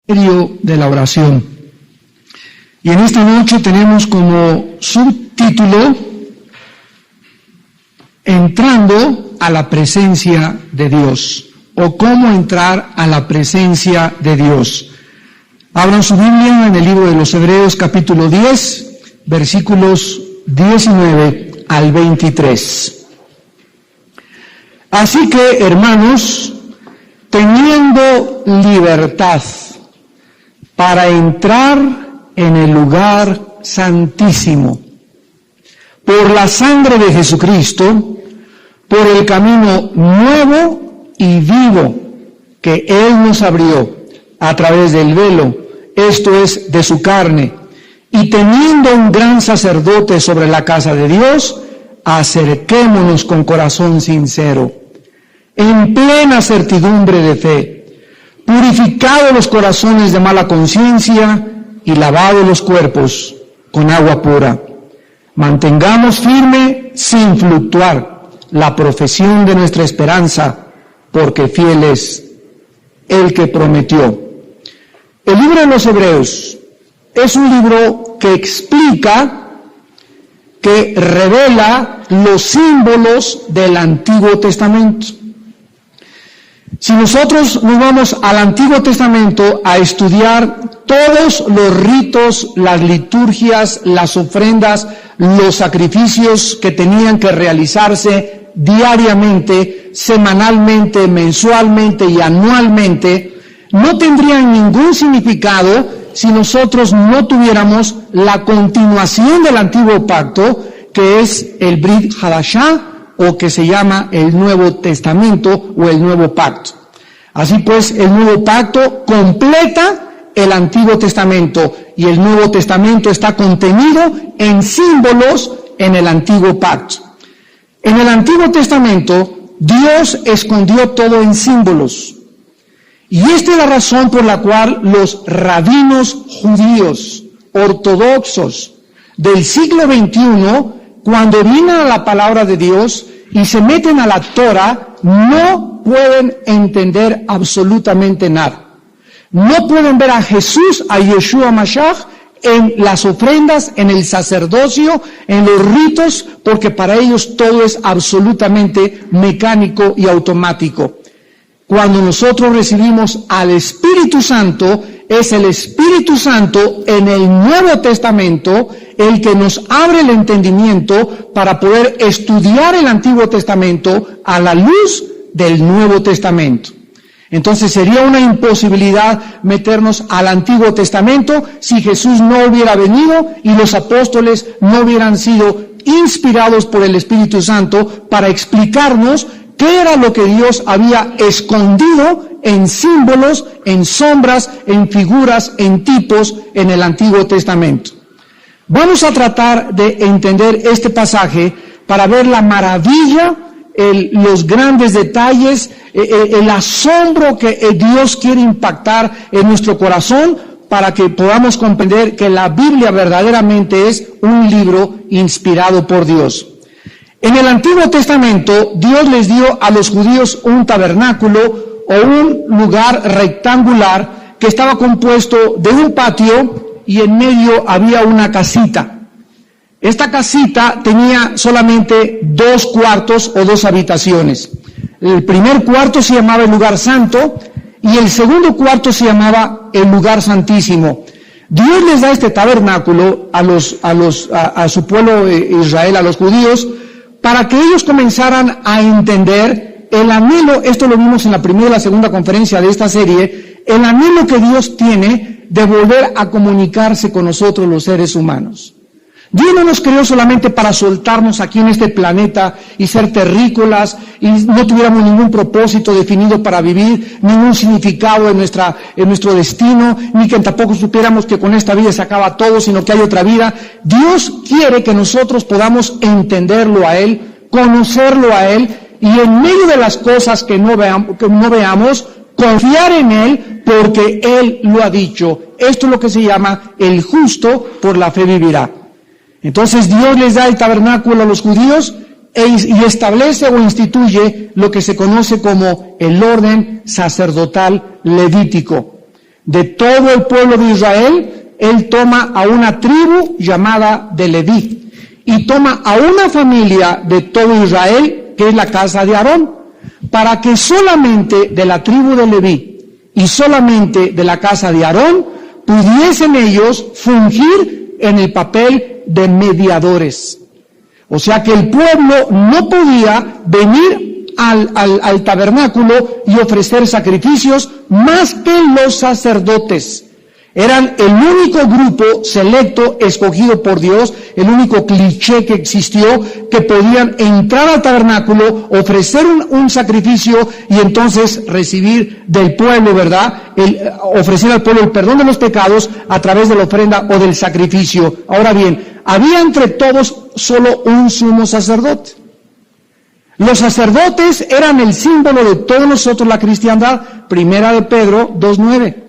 de la oración. Y en esta noche tenemos como subtítulo Entrando a la presencia de Dios, o cómo entrar a la presencia de Dios. Abran su Biblia en el libro de los Hebreos, capítulo 10, versículos 19 al 23. Así que, hermanos, teniendo libertad para entrar en el lugar santísimo, por la sangre de Jesucristo, por el camino nuevo y vivo que Él nos abrió a través del velo, esto es, de su carne, y teniendo un gran sacerdote sobre la casa de Dios, acerquémonos con corazón sincero, en plena certidumbre de fe, purificados los corazones de mala conciencia y lavados los cuerpos con agua pura. Mantengamos firme, sin fluctuar, la profesión de nuestra esperanza, porque fiel es el que prometió. El libro de los Hebreos es un libro que explica, que revela los símbolos del Antiguo Testamento. Si nosotros nos vamos al Antiguo Testamento a estudiar todos los ritos, las liturgias, las ofrendas, los sacrificios que tenían que realizarse diariamente, semanalmente, mensualmente y anualmente, no tendrían ningún significado si nosotros no tuviéramos la continuación del Antiguo Pacto, que es el Brit Hadashah, o que se llama el Nuevo Testamento o el Nuevo Pacto. Así pues, el Nuevo Pacto completa el Antiguo Testamento y el Nuevo Testamento está contenido en símbolos en el Antiguo Pacto. En el Antiguo Testamento, Dios escondió todo en símbolos. Y esta es la razón por la cual los rabinos judíos ortodoxos del siglo XXI, cuando vienen a la palabra de Dios y se meten a la Torah, no pueden entender absolutamente nada. No pueden ver a Jesús, a Yeshua Mashiach, en las ofrendas, en el sacerdocio, en los ritos, porque para ellos todo es absolutamente mecánico y automático. Cuando nosotros recibimos al Espíritu Santo, es el Espíritu Santo en el Nuevo Testamento el que nos abre el entendimiento para poder estudiar el Antiguo Testamento a la luz del Nuevo Testamento. Entonces sería una imposibilidad meternos al Antiguo Testamento si Jesús no hubiera venido y los apóstoles no hubieran sido inspirados por el Espíritu Santo para explicarnos qué era lo que Dios había escondido en símbolos, en sombras, en figuras, en tipos en el Antiguo Testamento. Vamos a tratar de entender este pasaje para ver la maravilla, los grandes detalles, el asombro que Dios quiere impactar en nuestro corazón para que podamos comprender que la Biblia verdaderamente es un libro inspirado por Dios. En el Antiguo Testamento, Dios les dio a los judíos un tabernáculo o un lugar rectangular que estaba compuesto de un patio y en medio había una casita. Esta casita tenía solamente 2 cuartos o 2 habitaciones. El primer cuarto se llamaba el lugar santo y el segundo cuarto se llamaba el lugar santísimo. Dios les da este tabernáculo a su pueblo Israel, a los judíos, para que ellos comenzaran a entender el anhelo, esto lo vimos en la primera y la segunda conferencia de esta serie, el anhelo que Dios tiene de volver a comunicarse con nosotros los seres humanos. Dios no nos creó solamente para soltarnos aquí en este planeta y ser terrícolas y no tuviéramos ningún propósito definido para vivir, ningún significado en nuestro destino, ni que tampoco supiéramos que con esta vida se acaba todo, sino que hay otra vida. Dios quiere que nosotros podamos entenderlo a Él, conocerlo a Él y en medio de las cosas que no veamos, confiar en Él porque Él lo ha dicho. Esto es lo que se llama el justo por la fe vivirá. Entonces Dios les da el tabernáculo a los judíos y establece o instituye lo que se conoce como el orden sacerdotal levítico. de todo el pueblo de Israel, Él toma a una tribu llamada de Leví y toma a una familia de todo Israel, que es la casa de Aarón, para que solamente de la tribu de Leví y solamente de la casa de Aarón pudiesen ellos fungir en el papel de mediadores. O sea que el pueblo no podía venir al tabernáculo y ofrecer sacrificios más que los sacerdotes. Eran el único grupo selecto, escogido por Dios, el único cliché que existió, que podían entrar al tabernáculo, ofrecer un sacrificio y entonces recibir del pueblo, ¿verdad? Ofrecer al pueblo el perdón de los pecados a través de la ofrenda o del sacrificio. Ahora bien, había entre todos solo un sumo sacerdote. Los sacerdotes eran el símbolo de todos nosotros, la cristiandad. Primera de Pedro 2:9.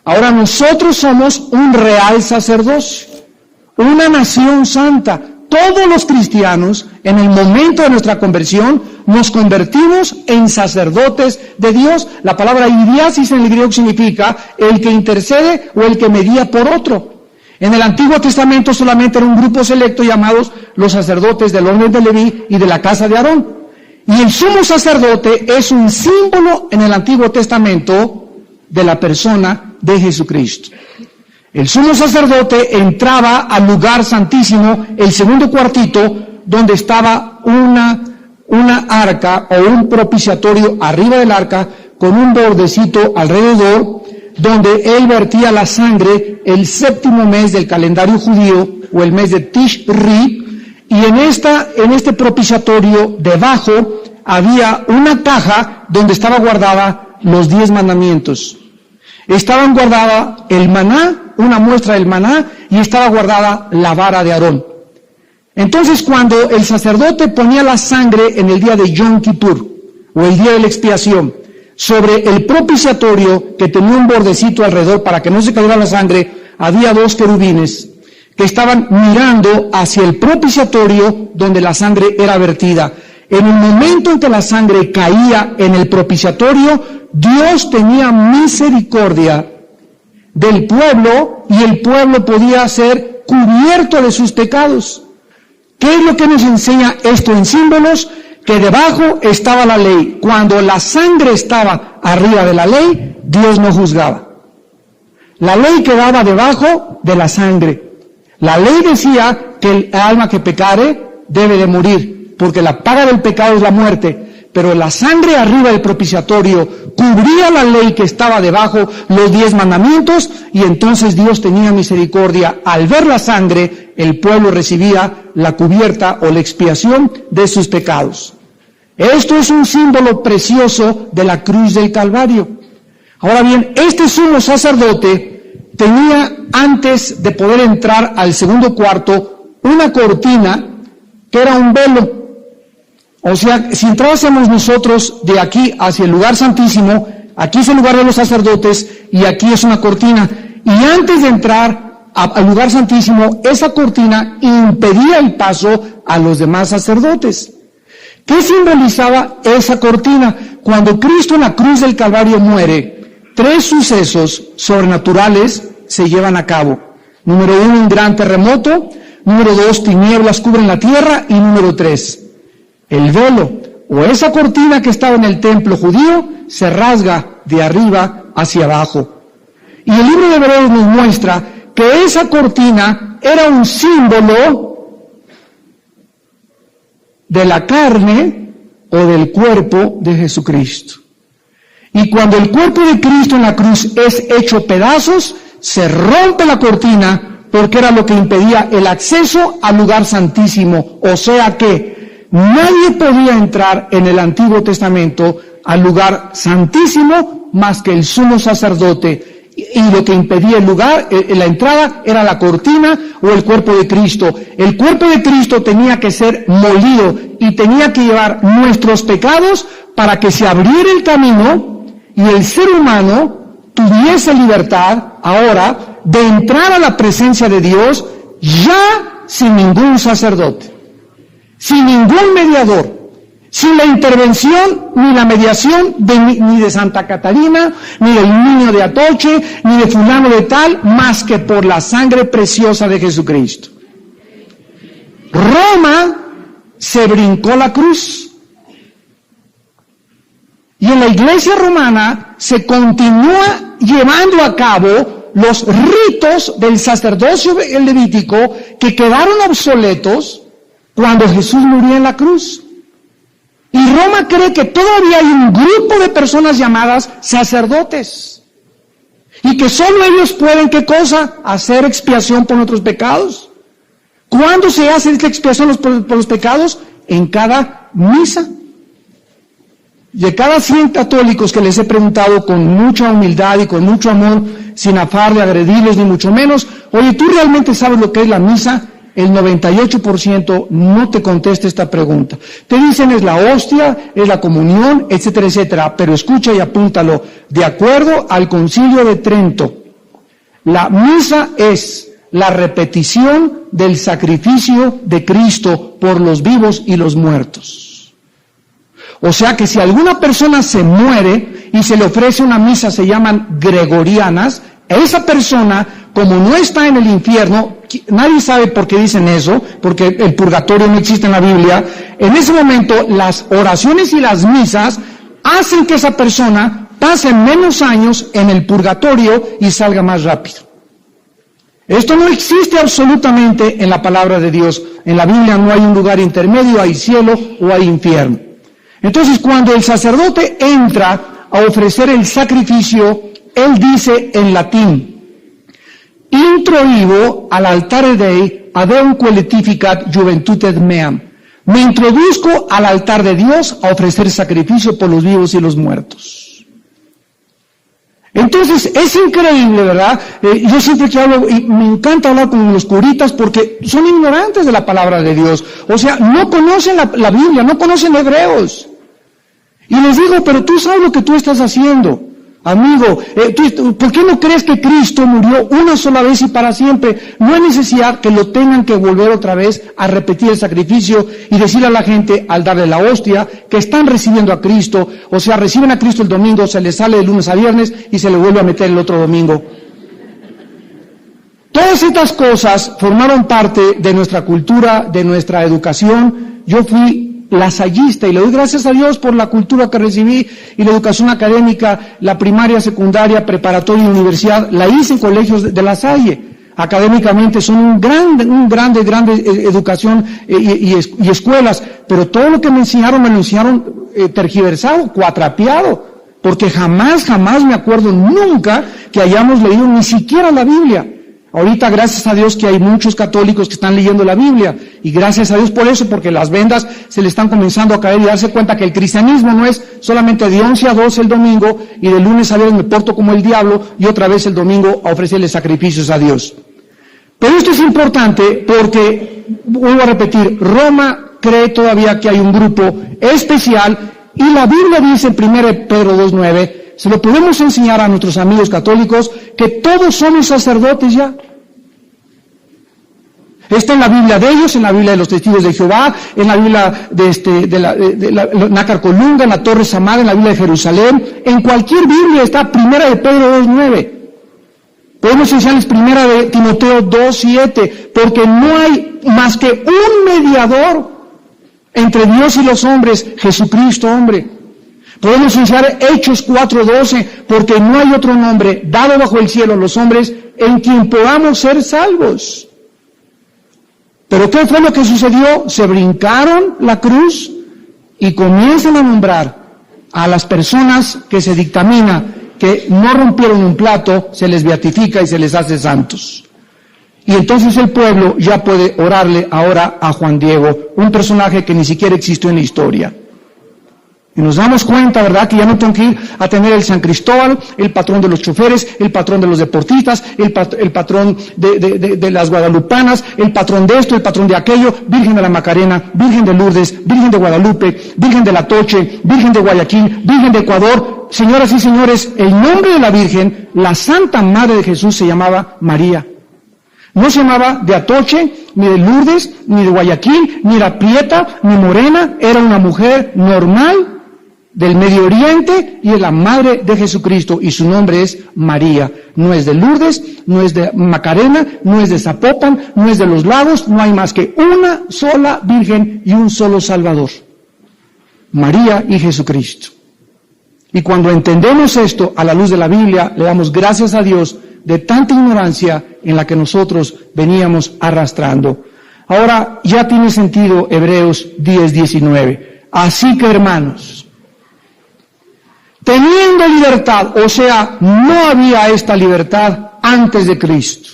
Ahora nosotros somos un real sacerdocio, una nación santa. Todos los cristianos, en el momento de nuestra conversión, nos convertimos en sacerdotes de Dios. La palabra idiasis en el griego significa el que intercede o el que media por otro. En el Antiguo Testamento solamente era un grupo selecto llamados los sacerdotes del orden de Leví y de la casa de Aarón. Y el sumo sacerdote es un símbolo en el Antiguo Testamento de la persona de Jesucristo. El sumo sacerdote entraba al lugar santísimo, el segundo cuartito, donde estaba una arca o un propiciatorio arriba del arca con un bordecito alrededor, donde él vertía la sangre el séptimo mes del calendario judío o el mes de Tishri, y en este propiciatorio debajo había una caja donde estaba guardada los 10 mandamientos. Estaban guardada el maná, una muestra del maná, y estaba guardada la vara de Aarón. Entonces, cuando el sacerdote ponía la sangre en el día de Yom Kippur, o el día de la expiación, sobre el propiciatorio que tenía un bordecito alrededor para que no se cayera la sangre, había 2 querubines que estaban mirando hacia el propiciatorio donde la sangre era vertida. En el momento en que la sangre caía en el propiciatorio, Dios tenía misericordia del pueblo y el pueblo podía ser cubierto de sus pecados. ¿Qué es lo que nos enseña esto en símbolos? Que debajo estaba la ley. Cuando la sangre estaba arriba de la ley, Dios no juzgaba. La ley quedaba debajo de la sangre. La ley decía que el alma que pecare debe de morir, porque la paga del pecado es la muerte. Pero la sangre arriba del propiciatorio cubría la ley que estaba debajo, los 10 mandamientos, y entonces Dios tenía misericordia. Al ver la sangre, el pueblo recibía la cubierta o la expiación de sus pecados. Esto es un símbolo precioso de la cruz del Calvario. Ahora bien, este sumo sacerdote tenía, antes de poder entrar al segundo cuarto, una cortina que era un velo. O sea, si entrásemos nosotros de aquí hacia el lugar santísimo, aquí es el lugar de los sacerdotes y aquí es una cortina. Y antes de entrar al lugar santísimo, esa cortina impedía el paso a los demás sacerdotes. ¿Qué simbolizaba esa cortina? Cuando Cristo en la cruz del Calvario muere, 3 sucesos sobrenaturales se llevan a cabo. Número 1, un gran terremoto. Número 2, tinieblas cubren la tierra. Y número 3, el velo o esa cortina que estaba en el templo judío se rasga de arriba hacia abajo. Y el libro de Hebreos nos muestra que esa cortina era un símbolo de la carne o del cuerpo de Jesucristo. Y cuando el cuerpo de Cristo en la cruz es hecho pedazos, se rompe la cortina porque era lo que impedía el acceso al lugar santísimo. O sea que nadie podía entrar en el Antiguo Testamento al lugar santísimo más que el sumo sacerdote. Y lo que impedía el lugar, la entrada, era la cortina o el cuerpo de Cristo. El cuerpo de Cristo tenía que ser molido y tenía que llevar nuestros pecados para que se abriera el camino y el ser humano tuviese libertad ahora de entrar a la presencia de Dios ya sin ningún sacerdote, sin ningún mediador, sin la intervención ni la mediación ni de Santa Catarina, ni del niño de Atoche, ni de fulano de tal, más que por la sangre preciosa de Jesucristo. Roma se brincó la cruz. Y en la iglesia romana se continúa llevando a cabo los ritos del sacerdocio levítico que quedaron obsoletos cuando Jesús murió en la cruz. Y Roma cree que todavía hay un grupo de personas llamadas sacerdotes. Y que solo ellos pueden, ¿qué cosa? Hacer expiación por nuestros pecados. ¿Cuándo se hace esta expiación por los pecados? En cada misa. De cada 100 católicos que les he preguntado con mucha humildad y con mucho amor, sin afán de agredirlos ni mucho menos, oye, ¿tú realmente sabes lo que es la misa? El 98% no te contesta esta pregunta. Te dicen es la hostia, es la comunión, etcétera, etcétera. Pero escucha y apúntalo. De acuerdo al Concilio de Trento, la misa es la repetición del sacrificio de Cristo por los vivos y los muertos. O sea que si alguna persona se muere y se le ofrece una misa, se llaman gregorianas, esa persona, como no está en el infierno, nadie sabe por qué dicen eso, porque el purgatorio no existe en la Biblia, en ese momento las oraciones y las misas hacen que esa persona pase menos años en el purgatorio y salga más rápido. Esto no existe absolutamente en la palabra de Dios. En la Biblia no hay un lugar intermedio, hay cielo o hay infierno. Entonces, cuando el sacerdote entra a ofrecer el sacrificio, él dice en latín, introibo al altare Dei ad eunque letificat juventutem meam. Me introduzco al altar de Dios a ofrecer sacrificio por los vivos y los muertos. Entonces, es increíble, ¿verdad? Yo siempre que hablo, y me encanta hablar con los curitas porque son ignorantes de la palabra de Dios. O sea, no conocen la Biblia, no conocen Hebreos. Y les digo, pero tú sabes lo que tú estás haciendo. Amigo, ¿por qué no crees que Cristo murió una sola vez y para siempre? No hay necesidad que lo tengan que volver otra vez a repetir el sacrificio y decirle a la gente al darle la hostia que están recibiendo a Cristo, o sea, reciben a Cristo el domingo, se les sale de lunes a viernes y se le vuelve a meter el otro domingo. Todas estas cosas formaron parte de nuestra cultura, de nuestra educación. Yo fui lasallista y le doy gracias a Dios por la cultura que recibí y la educación académica, la primaria, secundaria, preparatoria y universidad, la hice en colegios de La Salle. Académicamente son un grande educación y escuelas, pero todo lo que me lo enseñaron tergiversado, cuatrapeado, porque jamás me acuerdo nunca que hayamos leído ni siquiera la Biblia. Ahorita, gracias a Dios que hay muchos católicos que están leyendo la Biblia, y gracias a Dios por eso, porque las vendas se le están comenzando a caer y darse cuenta que el cristianismo no es solamente de 11 a 12 el domingo, y de lunes a viernes me porto como el diablo, y otra vez el domingo a ofrecerle sacrificios a Dios. Pero esto es importante porque, vuelvo a repetir, Roma cree todavía que hay un grupo especial, y la Biblia dice en 1 Pedro 2:9, se lo podemos enseñar a nuestros amigos católicos, que todos somos sacerdotes ya. Está en la Biblia de ellos, en la Biblia de los Testigos de Jehová, en la Biblia de la Nácar Colunga, en la Torre Samada, en la Biblia de Jerusalén. En cualquier Biblia está 1 Pedro 2:9. Podemos enseñarles 1 de Timoteo 2:7, porque no hay más que un mediador entre Dios y los hombres, Jesucristo hombre. Podemos enseñar Hechos 4:12, porque no hay otro nombre dado bajo el cielo a los hombres en quien podamos ser salvos. Pero ¿qué fue lo que sucedió? Se brincaron la cruz y comienzan a nombrar a las personas que se dictamina que no rompieron un plato, se les beatifica y se les hace santos. Y entonces el pueblo ya puede orarle ahora a Juan Diego, un personaje que ni siquiera existió en la historia. Y nos damos cuenta, ¿verdad?, que ya no tengo que ir a tener el San Cristóbal, el patrón de los choferes, el patrón de los deportistas, el patrón de las guadalupanas, el patrón de esto, el patrón de aquello, Virgen de la Macarena, Virgen de Lourdes, Virgen de Guadalupe, Virgen de la Toche, Virgen de Guayaquil, Virgen de Ecuador. Señoras y señores, el nombre de la Virgen, la Santa Madre de Jesús, se llamaba María. No se llamaba de Atoche, ni de Lourdes, ni de Guayaquil, ni era prieta, ni morena. Era una mujer normal del Medio Oriente y es la madre de Jesucristo y su nombre es María. No es de Lourdes, no es de Macarena, no es de Zapopan, no es de Los Lagos, no hay más que una sola Virgen y un solo Salvador. María y Jesucristo. Y cuando entendemos esto a la luz de la Biblia, le damos gracias a Dios de tanta ignorancia en la que nosotros veníamos arrastrando. Ahora ya tiene sentido Hebreos 10:19. Así que, hermanos, teniendo libertad, o sea, no había esta libertad antes de Cristo.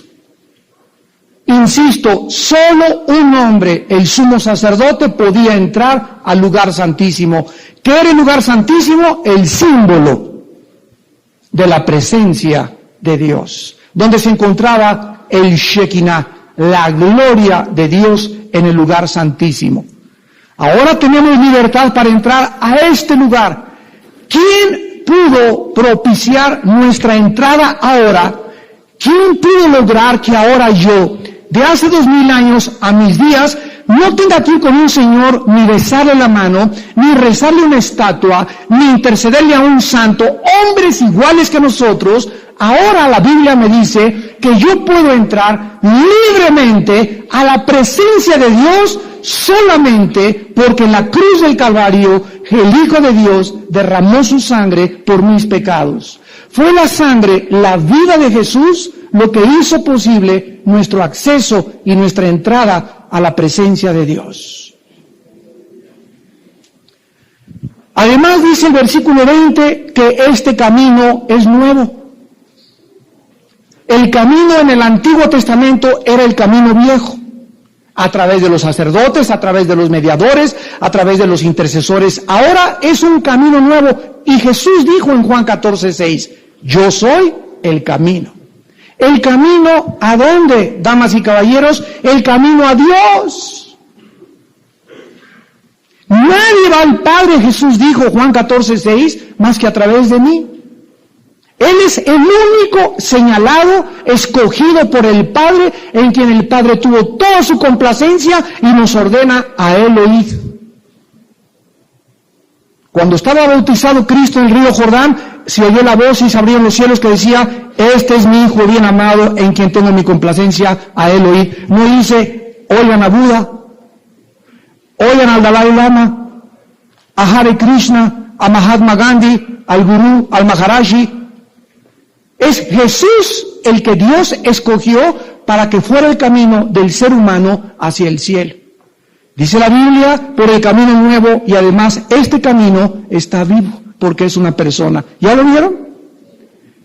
Insisto, solo un hombre, el sumo sacerdote, podía entrar al lugar santísimo. ¿Qué era el lugar santísimo? El símbolo de la presencia de Dios, donde se encontraba el Shekinah, la gloria de Dios en el lugar santísimo. Ahora tenemos libertad para entrar a este lugar. ¿Quién pudo propiciar nuestra entrada ahora? ¿Quién pudo lograr que ahora yo, de hace 2000 años a mis días, no tenga que ir con un señor, ni besarle la mano, ni rezarle una estatua, ni intercederle a un santo, hombres iguales que nosotros? Ahora la Biblia me dice que yo puedo entrar libremente a la presencia de Dios solamente porque en la cruz del Calvario el Hijo de Dios derramó su sangre por mis pecados. Fue la sangre, la vida de Jesús, lo que hizo posible nuestro acceso y nuestra entrada a la presencia de Dios. Además dice el versículo 20 que este camino es nuevo. El camino en el Antiguo Testamento era el camino viejo, a través de los sacerdotes, a través de los mediadores, a través de los intercesores. Ahora es un camino nuevo y Jesús dijo en Juan 14:6, yo soy el camino. ¿El camino a dónde, damas y caballeros? El camino a Dios. Nadie va al Padre, Jesús dijo, Juan 14:6, más que a través de mí. Él es el único señalado, escogido por el Padre, en quien el Padre tuvo toda su complacencia y nos ordena a Él oír. Cuando estaba bautizado Cristo en el río Jordán, se oyó la voz y se abrieron los cielos que decía, este es mi Hijo bien amado, en quien tengo mi complacencia, a Él oír. No dice, oigan a Buda, oigan al Dalai Lama, a Hare Krishna, a Mahatma Gandhi, al Gurú, al Maharaji. Es Jesús el que Dios escogió para que fuera el camino del ser humano hacia el cielo. Dice la Biblia, por el camino nuevo, y además este camino está vivo, porque es una persona. ¿Ya lo vieron?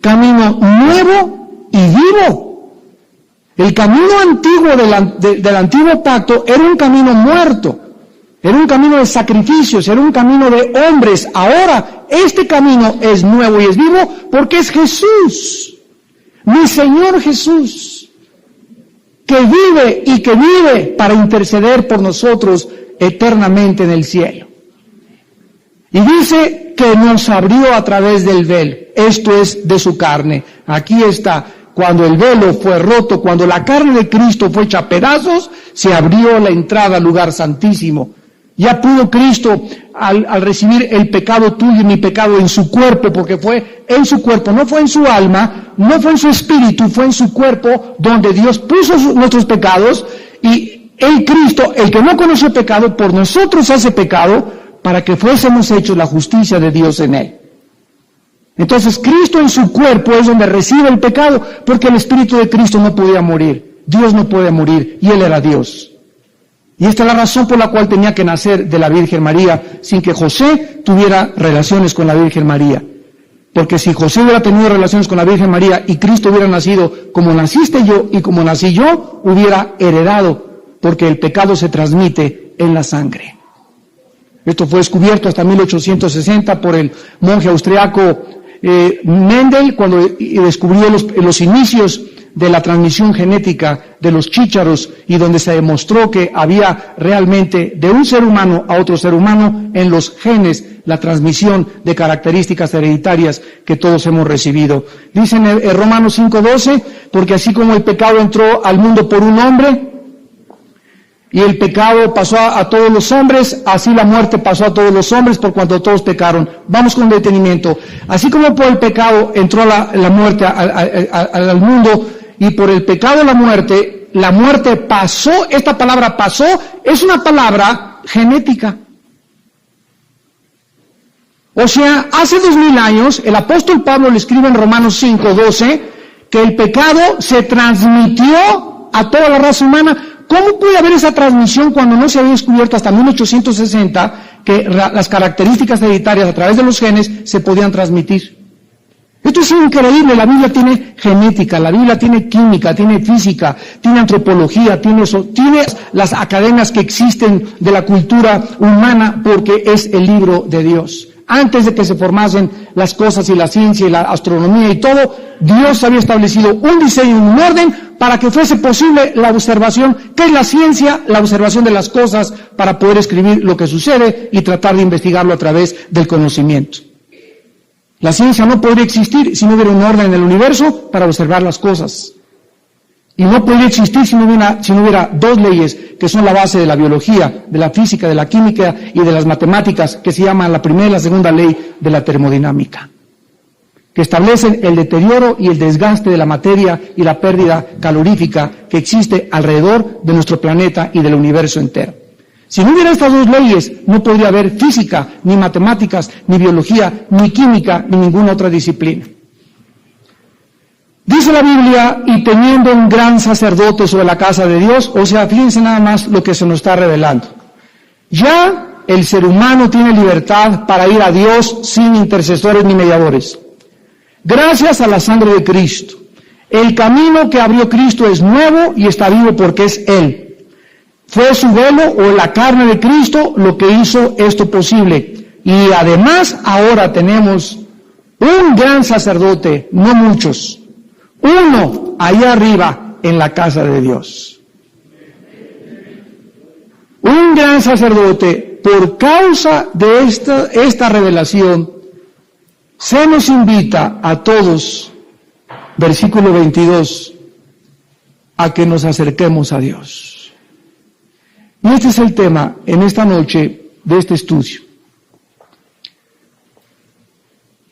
Camino nuevo y vivo. El camino antiguo del antiguo pacto era un camino muerto, era un camino de sacrificios, era un camino de hombres. Ahora este camino es nuevo y es vivo porque es Jesús, mi Señor Jesús, que vive para interceder por nosotros eternamente en el cielo. Y dice que nos abrió a través del velo, esto es de su carne. Aquí está, cuando el velo fue roto, cuando la carne de Cristo fue hecha a pedazos, se abrió la entrada al lugar santísimo. Ya pudo Cristo, al recibir el pecado tuyo y mi pecado en su cuerpo, porque fue en su cuerpo, no fue en su alma, no fue en su espíritu, fue en su cuerpo, donde Dios puso nuestros pecados, y el Cristo, el que no conoció pecado, por nosotros hace pecado, para que fuésemos hechos la justicia de Dios en él. Entonces Cristo en su cuerpo es donde recibe el pecado, porque el Espíritu de Cristo no podía morir, Dios no puede morir, y Él era Dios. Y esta es la razón por la cual tenía que nacer de la Virgen María, sin que José tuviera relaciones con la Virgen María. Porque si José hubiera tenido relaciones con la Virgen María y Cristo hubiera nacido como naciste yo y como nací yo, hubiera heredado, porque el pecado se transmite en la sangre. Esto fue descubierto hasta 1860 por el monje austriaco Mendel, cuando descubrió los inicios de la transmisión genética de los chícharos y donde se demostró que había realmente de un ser humano a otro ser humano en los genes la transmisión de características hereditarias que todos hemos recibido. Dice en Romanos 5:12, porque así como el pecado entró al mundo por un hombre, y el pecado pasó a todos los hombres, así la muerte pasó a todos los hombres por cuanto todos pecaron. Vamos con detenimiento. Así como por el pecado entró la muerte al mundo, y por el pecado la muerte pasó, esta palabra pasó, es una palabra genética. O sea, hace 2000 años, el apóstol Pablo le escribe en Romanos 5:12, que el pecado se transmitió a toda la raza humana. ¿Cómo puede haber esa transmisión cuando no se había descubierto hasta 1860 que las características hereditarias a través de los genes se podían transmitir? Esto es increíble. La Biblia tiene genética, la Biblia tiene química, tiene física, tiene antropología, tiene las academias que existen de la cultura humana porque es el libro de Dios. Antes de que se formasen las cosas y la ciencia y la astronomía y todo, Dios había establecido un diseño y un orden para que fuese posible la observación, que es la ciencia, la observación de las cosas para poder escribir lo que sucede y tratar de investigarlo a través del conocimiento. La ciencia no podría existir si no hubiera un orden en el universo para observar las cosas. Y no podría existir si no hubiera dos leyes que son la base de la biología, de la física, de la química y de las matemáticas, que se llaman la primera y la segunda ley de la termodinámica, que establecen el deterioro y el desgaste de la materia y la pérdida calorífica que existe alrededor de nuestro planeta y del universo entero. Si no hubiera estas dos leyes, no podría haber física, ni matemáticas, ni biología, ni química, ni ninguna otra disciplina. Dice la Biblia, y teniendo un gran sacerdote sobre la casa de Dios, o sea, fíjense nada más lo que se nos está revelando. Ya el ser humano tiene libertad para ir a Dios sin intercesores ni mediadores. Gracias a la sangre de Cristo. El camino que abrió Cristo es nuevo y está vivo porque es Él. Fue su velo o la carne de Cristo lo que hizo esto posible. Y además ahora tenemos un gran sacerdote, no muchos, uno allá arriba en la casa de Dios. Un gran sacerdote. Por causa de esta revelación, se nos invita a todos, versículo 22, a que nos acerquemos a Dios. Y este es el tema en esta noche de este estudio.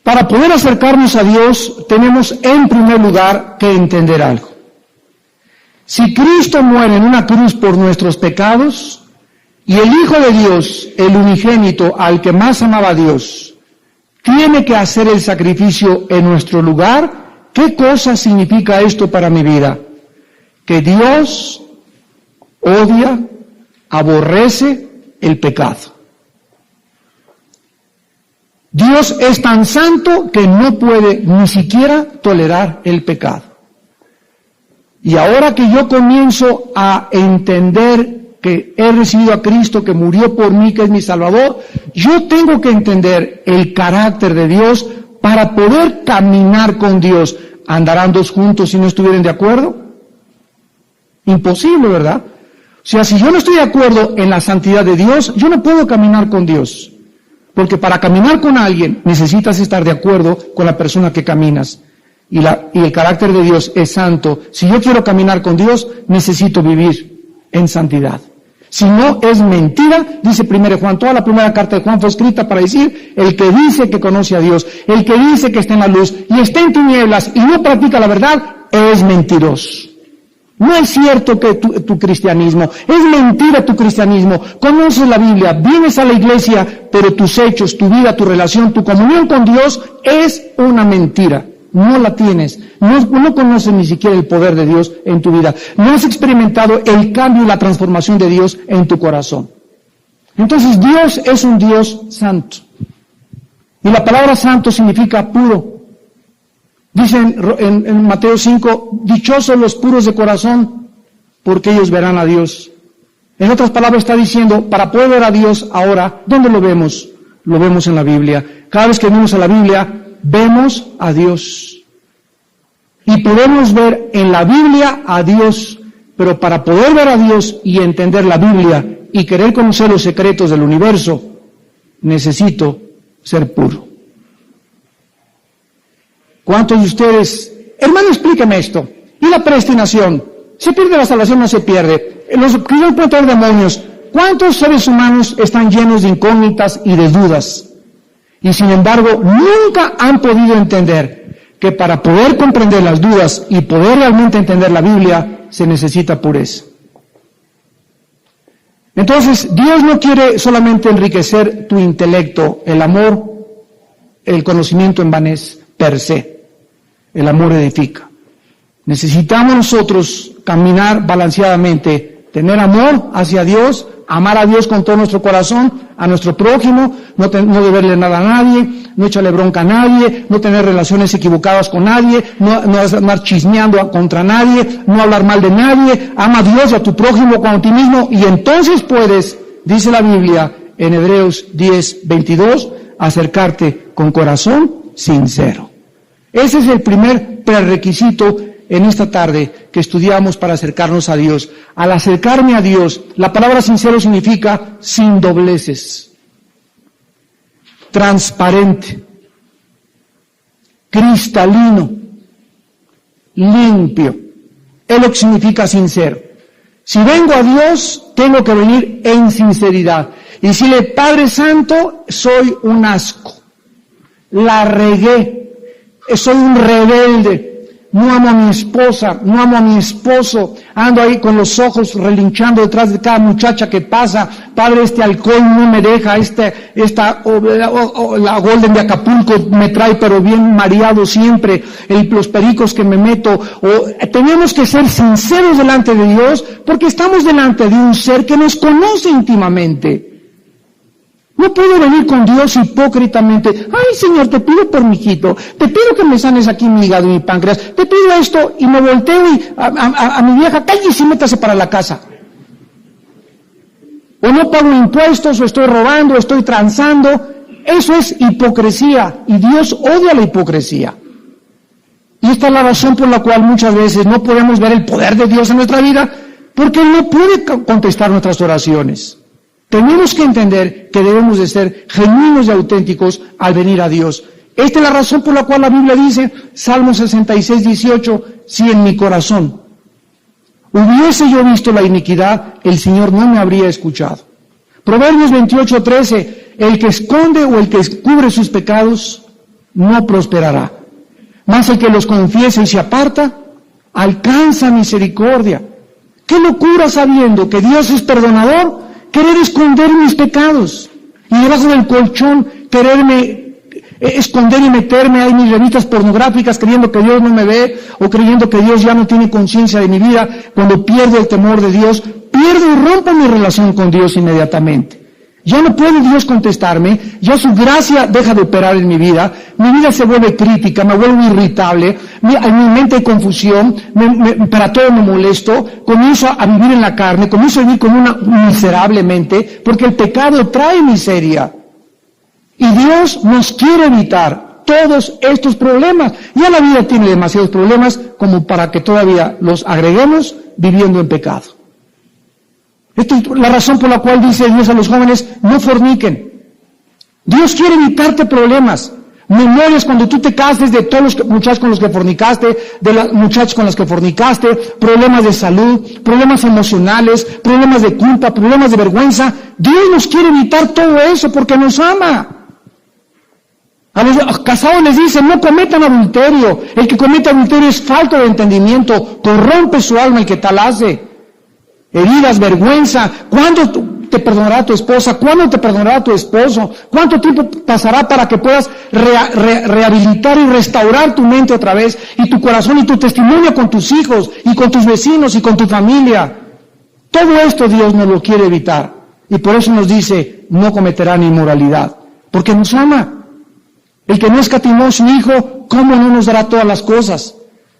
Para poder acercarnos a Dios, tenemos en primer lugar que entender algo. Si Cristo muere en una cruz por nuestros pecados, y el Hijo de Dios, el unigénito al que más amaba a Dios, tiene que hacer el sacrificio en nuestro lugar, ¿qué cosa significa esto para mi vida? Que Dios odia, aborrece el pecado. Dios es tan santo que no puede ni siquiera tolerar el pecado. Y ahora que yo comienzo a entender que he recibido a Cristo, que murió por mí, que es mi Salvador, yo tengo que entender el carácter de Dios para poder caminar con Dios. ¿Andarán dos juntos si no estuvieran de acuerdo? Imposible, ¿verdad? O sea, si yo no estoy de acuerdo en la santidad de Dios, yo no puedo caminar con Dios. Porque para caminar con alguien necesitas estar de acuerdo con la persona que caminas. Y el carácter de Dios es santo. Si yo quiero caminar con Dios, necesito vivir en santidad. Si no, es mentira, dice 1 Juan. Toda la primera carta de Juan fue escrita para decir, el que dice que conoce a Dios, el que dice que está en la luz y está en tinieblas y no practica la verdad, es mentiroso. No es cierto que tu cristianismo, es mentira tu cristianismo. Conoces la Biblia, vienes a la iglesia, pero tus hechos, tu vida, tu relación, tu comunión con Dios es una mentira. No la tienes, no conoces ni siquiera el poder de Dios en tu vida. No has experimentado el cambio y la transformación de Dios en tu corazón. Entonces Dios es un Dios santo. Y la palabra santo significa puro. Dice en Mateo 5, dichosos los puros de corazón, porque ellos verán a Dios. En otras palabras está diciendo, para poder ver a Dios ahora, ¿dónde lo vemos? Lo vemos en la Biblia. Cada vez que venimos a la Biblia, vemos a Dios. Y podemos ver en la Biblia a Dios, pero para poder ver a Dios y entender la Biblia y querer conocer los secretos del universo, necesito ser puro. ¿Cuántos de ustedes, hermano, explíqueme esto? ¿Y la predestinación? ¿Se pierde la salvación o no se pierde? Los cristianos pueden tener demonios. ¿Cuántos seres humanos están llenos de incógnitas y de dudas? Y sin embargo, nunca han podido entender que para poder comprender las dudas y poder realmente entender la Biblia, se necesita pureza. Entonces, Dios no quiere solamente enriquecer tu intelecto. El amor, el conocimiento envanece per se. El amor edifica. Necesitamos nosotros caminar balanceadamente, tener amor hacia Dios, amar a Dios con todo nuestro corazón, a nuestro prójimo, no deberle nada a nadie, no echarle bronca a nadie, no tener relaciones equivocadas con nadie, no andar chismeando contra nadie, no hablar mal de nadie, ama a Dios y a tu prójimo como a ti mismo, y entonces puedes, dice la Biblia en Hebreos 10:22, acercarte con corazón sincero. Ese es el primer prerequisito en esta tarde que estudiamos para acercarnos a Dios. Al acercarme a Dios, la palabra sincero significa sin dobleces, transparente, cristalino, limpio. Es lo que significa sincero. Si vengo a Dios, tengo que venir en sinceridad. Y decirle, Padre Santo, soy un asco, la regué, soy un rebelde. No amo a mi esposa, no amo a mi esposo, ando ahí con los ojos relinchando detrás de cada muchacha que pasa. Padre, este alcohol no me deja, la Golden de Acapulco me trae pero bien mareado siempre, los pericos que me meto. Tenemos que ser sinceros delante de Dios, porque estamos delante de un ser que nos conoce íntimamente. No puedo venir con Dios hipócritamente. Ay, Señor, te pido por mi hijito, te pido que me sanes aquí mi hígado y mi páncreas, te pido esto, y me volteo y a mi vieja, cállese y métase para la casa. O no pago impuestos, o estoy robando, o estoy transando. Eso es hipocresía, y Dios odia la hipocresía. Y esta es la razón por la cual muchas veces no podemos ver el poder de Dios en nuestra vida, porque Él no puede contestar nuestras oraciones. Tenemos que entender que debemos de ser genuinos y auténticos al venir a Dios. Esta es la razón por la cual la Biblia dice, Salmo 66:18, si en mi corazón hubiese yo visto la iniquidad, el Señor no me habría escuchado. Proverbios 28:13, el que esconde o el que cubre sus pecados no prosperará, mas el que los confiesa y se aparta, alcanza misericordia. ¡Qué locura sabiendo que Dios es perdonador! Querer esconder mis pecados y debajo del colchón quererme esconder y meterme ahí mis revistas pornográficas creyendo que Dios no me ve o creyendo que Dios ya no tiene conciencia de mi vida. Cuando pierdo el temor de Dios, pierdo y rompo mi relación con Dios inmediatamente. Ya no puede Dios contestarme, ya su gracia deja de operar en mi vida se vuelve crítica, me vuelvo irritable, en mi mente hay confusión, para todo me molesto, comienzo a vivir en la carne, comienzo a vivir miserablemente, porque el pecado trae miseria. Y Dios nos quiere evitar todos estos problemas. Ya la vida tiene demasiados problemas como para que todavía los agreguemos viviendo en pecado. Esta es la razón por la cual dice Dios a los jóvenes, no forniquen. Dios quiere evitarte problemas. Memorias cuando tú te cases de todos los muchachos con los que fornicaste, de las muchachas con las que fornicaste, problemas de salud, problemas emocionales, problemas de culpa, problemas de vergüenza. Dios nos quiere evitar todo eso porque nos ama. A los casados les dice, no cometan adulterio. El que comete adulterio es falto de entendimiento, corrompe su alma el que tal hace. Heridas, vergüenza. ¿Cuándo te perdonará tu esposa? ¿Cuándo te perdonará tu esposo? ¿Cuánto tiempo pasará para que puedas rehabilitar y restaurar tu mente otra vez y tu corazón y tu testimonio con tus hijos y con tus vecinos y con tu familia? Todo esto Dios nos lo quiere evitar y por eso nos dice, no cometerán inmoralidad, porque nos ama. El que no escatimó a su Hijo, ¿cómo no nos dará todas las cosas?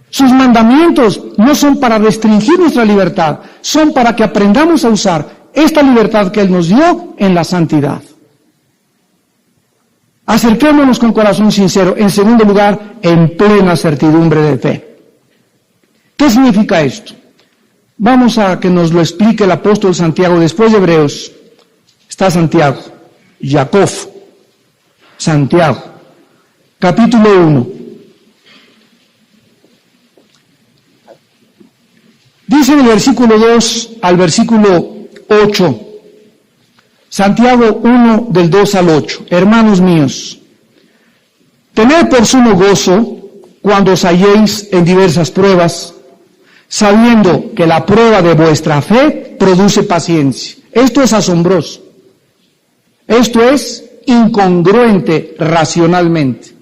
Sus mandamientos no son para restringir nuestra libertad, son para que aprendamos a usar esta libertad que Él nos dio en la santidad. Acerquémonos con corazón sincero. En segundo lugar, en plena certidumbre de fe. ¿Qué significa esto? Vamos a que nos lo explique el apóstol Santiago. Después de Hebreos está Santiago, Jacob, Santiago, capítulo 1. Dice en el versículo 2 al versículo 8, Santiago 1 del 2 al 8, hermanos míos, tened por sumo gozo cuando os halléis en diversas pruebas, sabiendo que la prueba de vuestra fe produce paciencia. Esto es asombroso. Esto es incongruente racionalmente.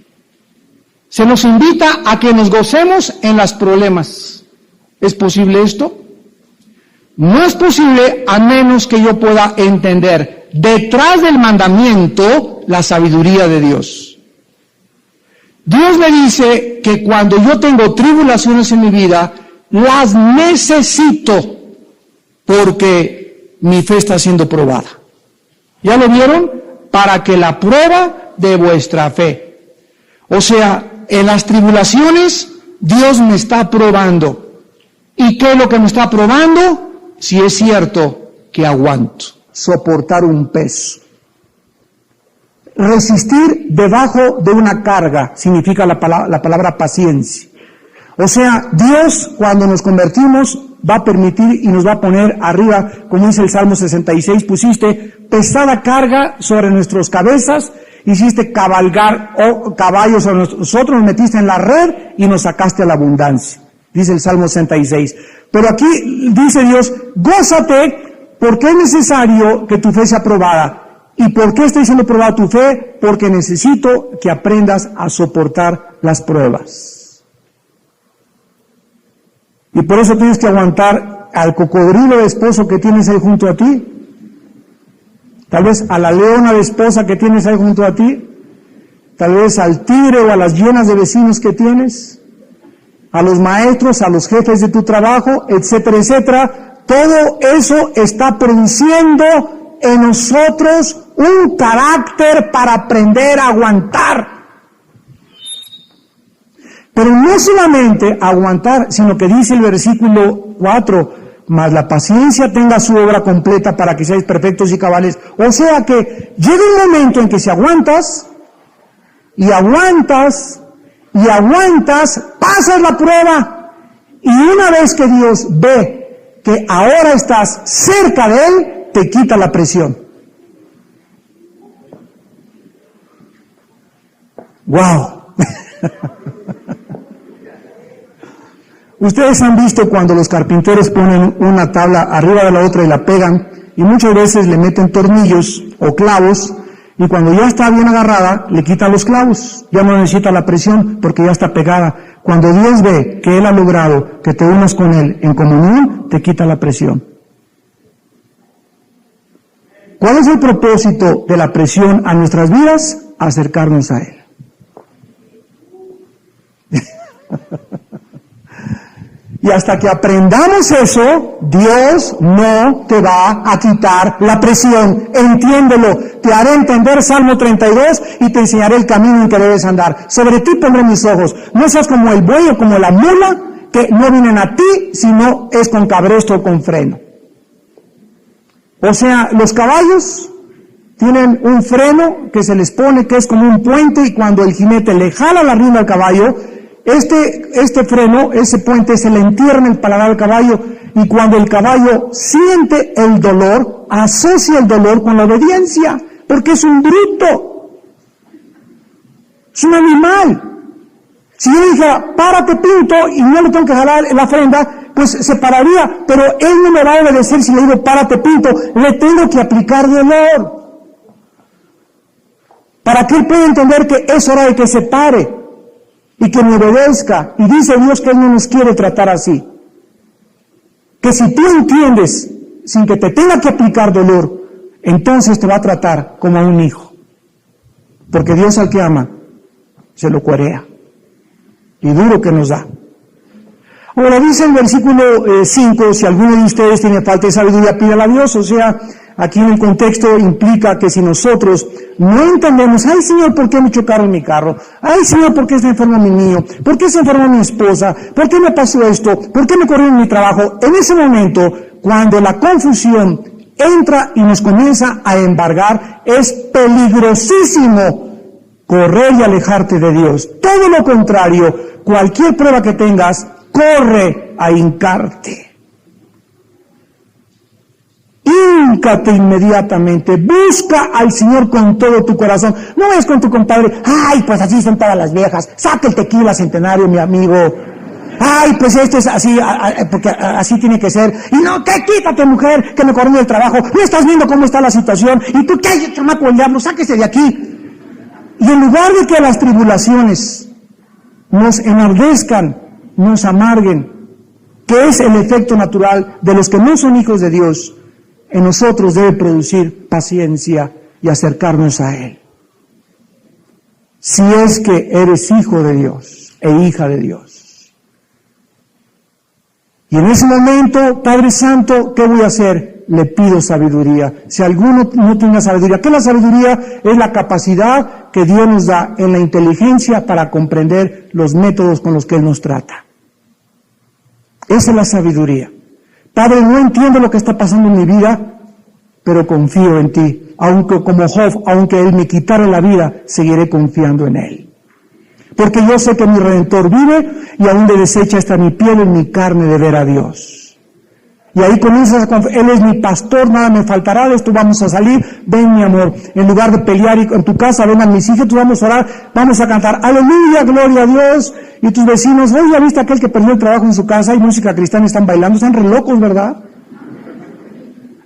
Se nos invita a que nos gocemos en los problemas. ¿Es posible esto? No es posible a menos que yo pueda entender detrás del mandamiento la sabiduría de Dios. Dios me dice que cuando yo tengo tribulaciones en mi vida, las necesito porque mi fe está siendo probada. ¿Ya lo vieron? Para que la prueba de vuestra fe. O sea, en las tribulaciones Dios me está probando. ¿Y qué es lo que me está probando? Si es cierto que aguanto, soportar un peso. Resistir debajo de una carga significa la palabra paciencia. O sea, Dios cuando nos convertimos va a permitir y nos va a poner arriba, como dice el Salmo 66, pusiste pesada carga sobre nuestras cabezas, hiciste cabalgar caballos sobre nosotros, nos metiste en la red y nos sacaste a la abundancia. Dice el Salmo 66. Pero aquí dice Dios, gózate porque es necesario que tu fe sea probada. ¿Y por qué está siendo probada tu fe? Porque necesito que aprendas a soportar las pruebas. Y por eso tienes que aguantar al cocodrilo de esposo que tienes ahí junto a ti. Tal vez a la leona de esposa que tienes ahí junto a ti. Tal vez al tigre o a las hienas de vecinos que tienes. A los maestros, a los jefes de tu trabajo, etcétera, etcétera. Todo eso está produciendo en nosotros un carácter para aprender a aguantar. Pero no solamente aguantar, sino que dice el versículo 4, mas la paciencia tenga su obra completa para que seáis perfectos y cabales. O sea que llega un momento en que si aguantas, y aguantas, pasas la prueba, y una vez que Dios ve que ahora estás cerca de Él, te quita la presión. ¡Wow! Ustedes han visto cuando los carpinteros ponen una tabla arriba de la otra y la pegan, y muchas veces le meten tornillos o clavos, y cuando ya está bien agarrada, le quitan los clavos, ya no necesita la presión porque ya está pegada. Cuando Dios ve que Él ha logrado que te unas con Él en comunión, te quita la presión. ¿Cuál es el propósito de la presión a nuestras vidas? Acercarnos a Él. Y hasta que aprendamos eso, Dios no te va a quitar la presión. Entiéndelo. Te haré entender Salmo 32 y te enseñaré el camino en que debes andar. Sobre ti pondré mis ojos. No seas como el buey o como la mula, que no vienen a ti, sino es con cabresto o con freno. O sea, los caballos tienen un freno que se les pone, que es como un puente, y cuando el jinete le jala la rienda al caballo, este freno, ese puente, se le entierra en el paladar al caballo, y cuando el caballo siente el dolor, asocia el dolor con la obediencia, porque es un bruto, es un animal. Si yo dijera, párate Pinto, y no le tengo que jalar la frenda, pues se pararía, pero él no me va a obedecer si le digo, párate Pinto, le tengo que aplicar dolor, para que él pueda entender que es hora de que se pare, y que me obedezca. Y dice Dios que Él no nos quiere tratar así. Que si tú entiendes, sin que te tenga que aplicar dolor, entonces te va a tratar como a un hijo. Porque Dios al que ama, se lo cuarea. Y duro que nos da. Ahora dice el versículo 5, si alguno de ustedes tiene falta de sabiduría, pídala a Dios. O sea, aquí en el contexto implica que si nosotros no entendemos, ay Señor, ¿por qué me chocaron mi carro? Ay Señor, ¿por qué está enfermo mi niño? ¿Por qué se enfermó mi esposa? ¿Por qué me pasó esto? ¿Por qué me corrieron mi trabajo? En ese momento, cuando la confusión entra y nos comienza a embargar, es peligrosísimo correr y alejarte de Dios. Todo lo contrario, cualquier prueba que tengas, corre a hincarte. Híncate inmediatamente, busca al Señor con todo tu corazón. No es con tu compadre, ay, pues así son todas las viejas, saca el tequila Centenario, mi amigo. Ay, pues esto es así, porque así tiene que ser. Y no, que quítate, mujer, que me corrió del trabajo. No estás viendo cómo está la situación. Y tú, ¿qué, chamaco del diablo? Sáquese de aquí. Y en lugar de que las tribulaciones nos enardezcan, nos amarguen, que es el efecto natural de los que no son hijos de Dios, en nosotros debe producir paciencia y acercarnos a Él. Si es que eres hijo de Dios e hija de Dios. Y en ese momento, Padre Santo, ¿qué voy a hacer? Le pido sabiduría. Si alguno no tiene sabiduría, ¿qué es la sabiduría? Es la capacidad que Dios nos da en la inteligencia para comprender los métodos con los que Él nos trata. Esa es la sabiduría. Padre, no entiendo lo que está pasando en mi vida, pero confío en ti. Aunque como Job, aunque Él me quitara la vida, seguiré confiando en Él. Porque yo sé que mi Redentor vive y aún de deshecha está mi piel y mi carne de ver a Dios. Y ahí comienzas a confiar, Él es mi pastor, nada me faltará, de esto vamos a salir, ven mi amor, en lugar de pelear y en tu casa vengan mis hijos, tú vamos a orar, vamos a cantar, aleluya, gloria a Dios, y tus vecinos, oye, ¿ya viste aquel que perdió el trabajo en su casa y música cristiana están bailando? Están re locos, ¿verdad?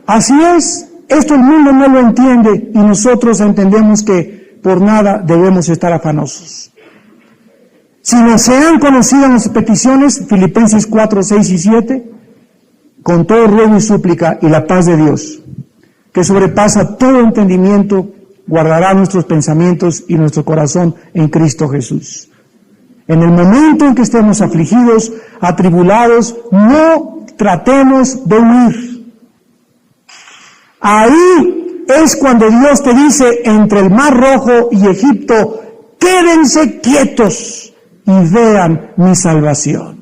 Así es, esto el mundo no lo entiende y nosotros entendemos que por nada debemos estar afanosos. Si no sean conocidas nuestras peticiones, Filipenses 4, 6 y 7, con todo ruego y súplica y la paz de Dios, que sobrepasa todo entendimiento, guardará nuestros pensamientos y nuestro corazón en Cristo Jesús. En el momento en que estemos afligidos, atribulados, no tratemos de huir. Ahí es cuando Dios te dice, entre el Mar Rojo y Egipto, quédense quietos y vean mi salvación.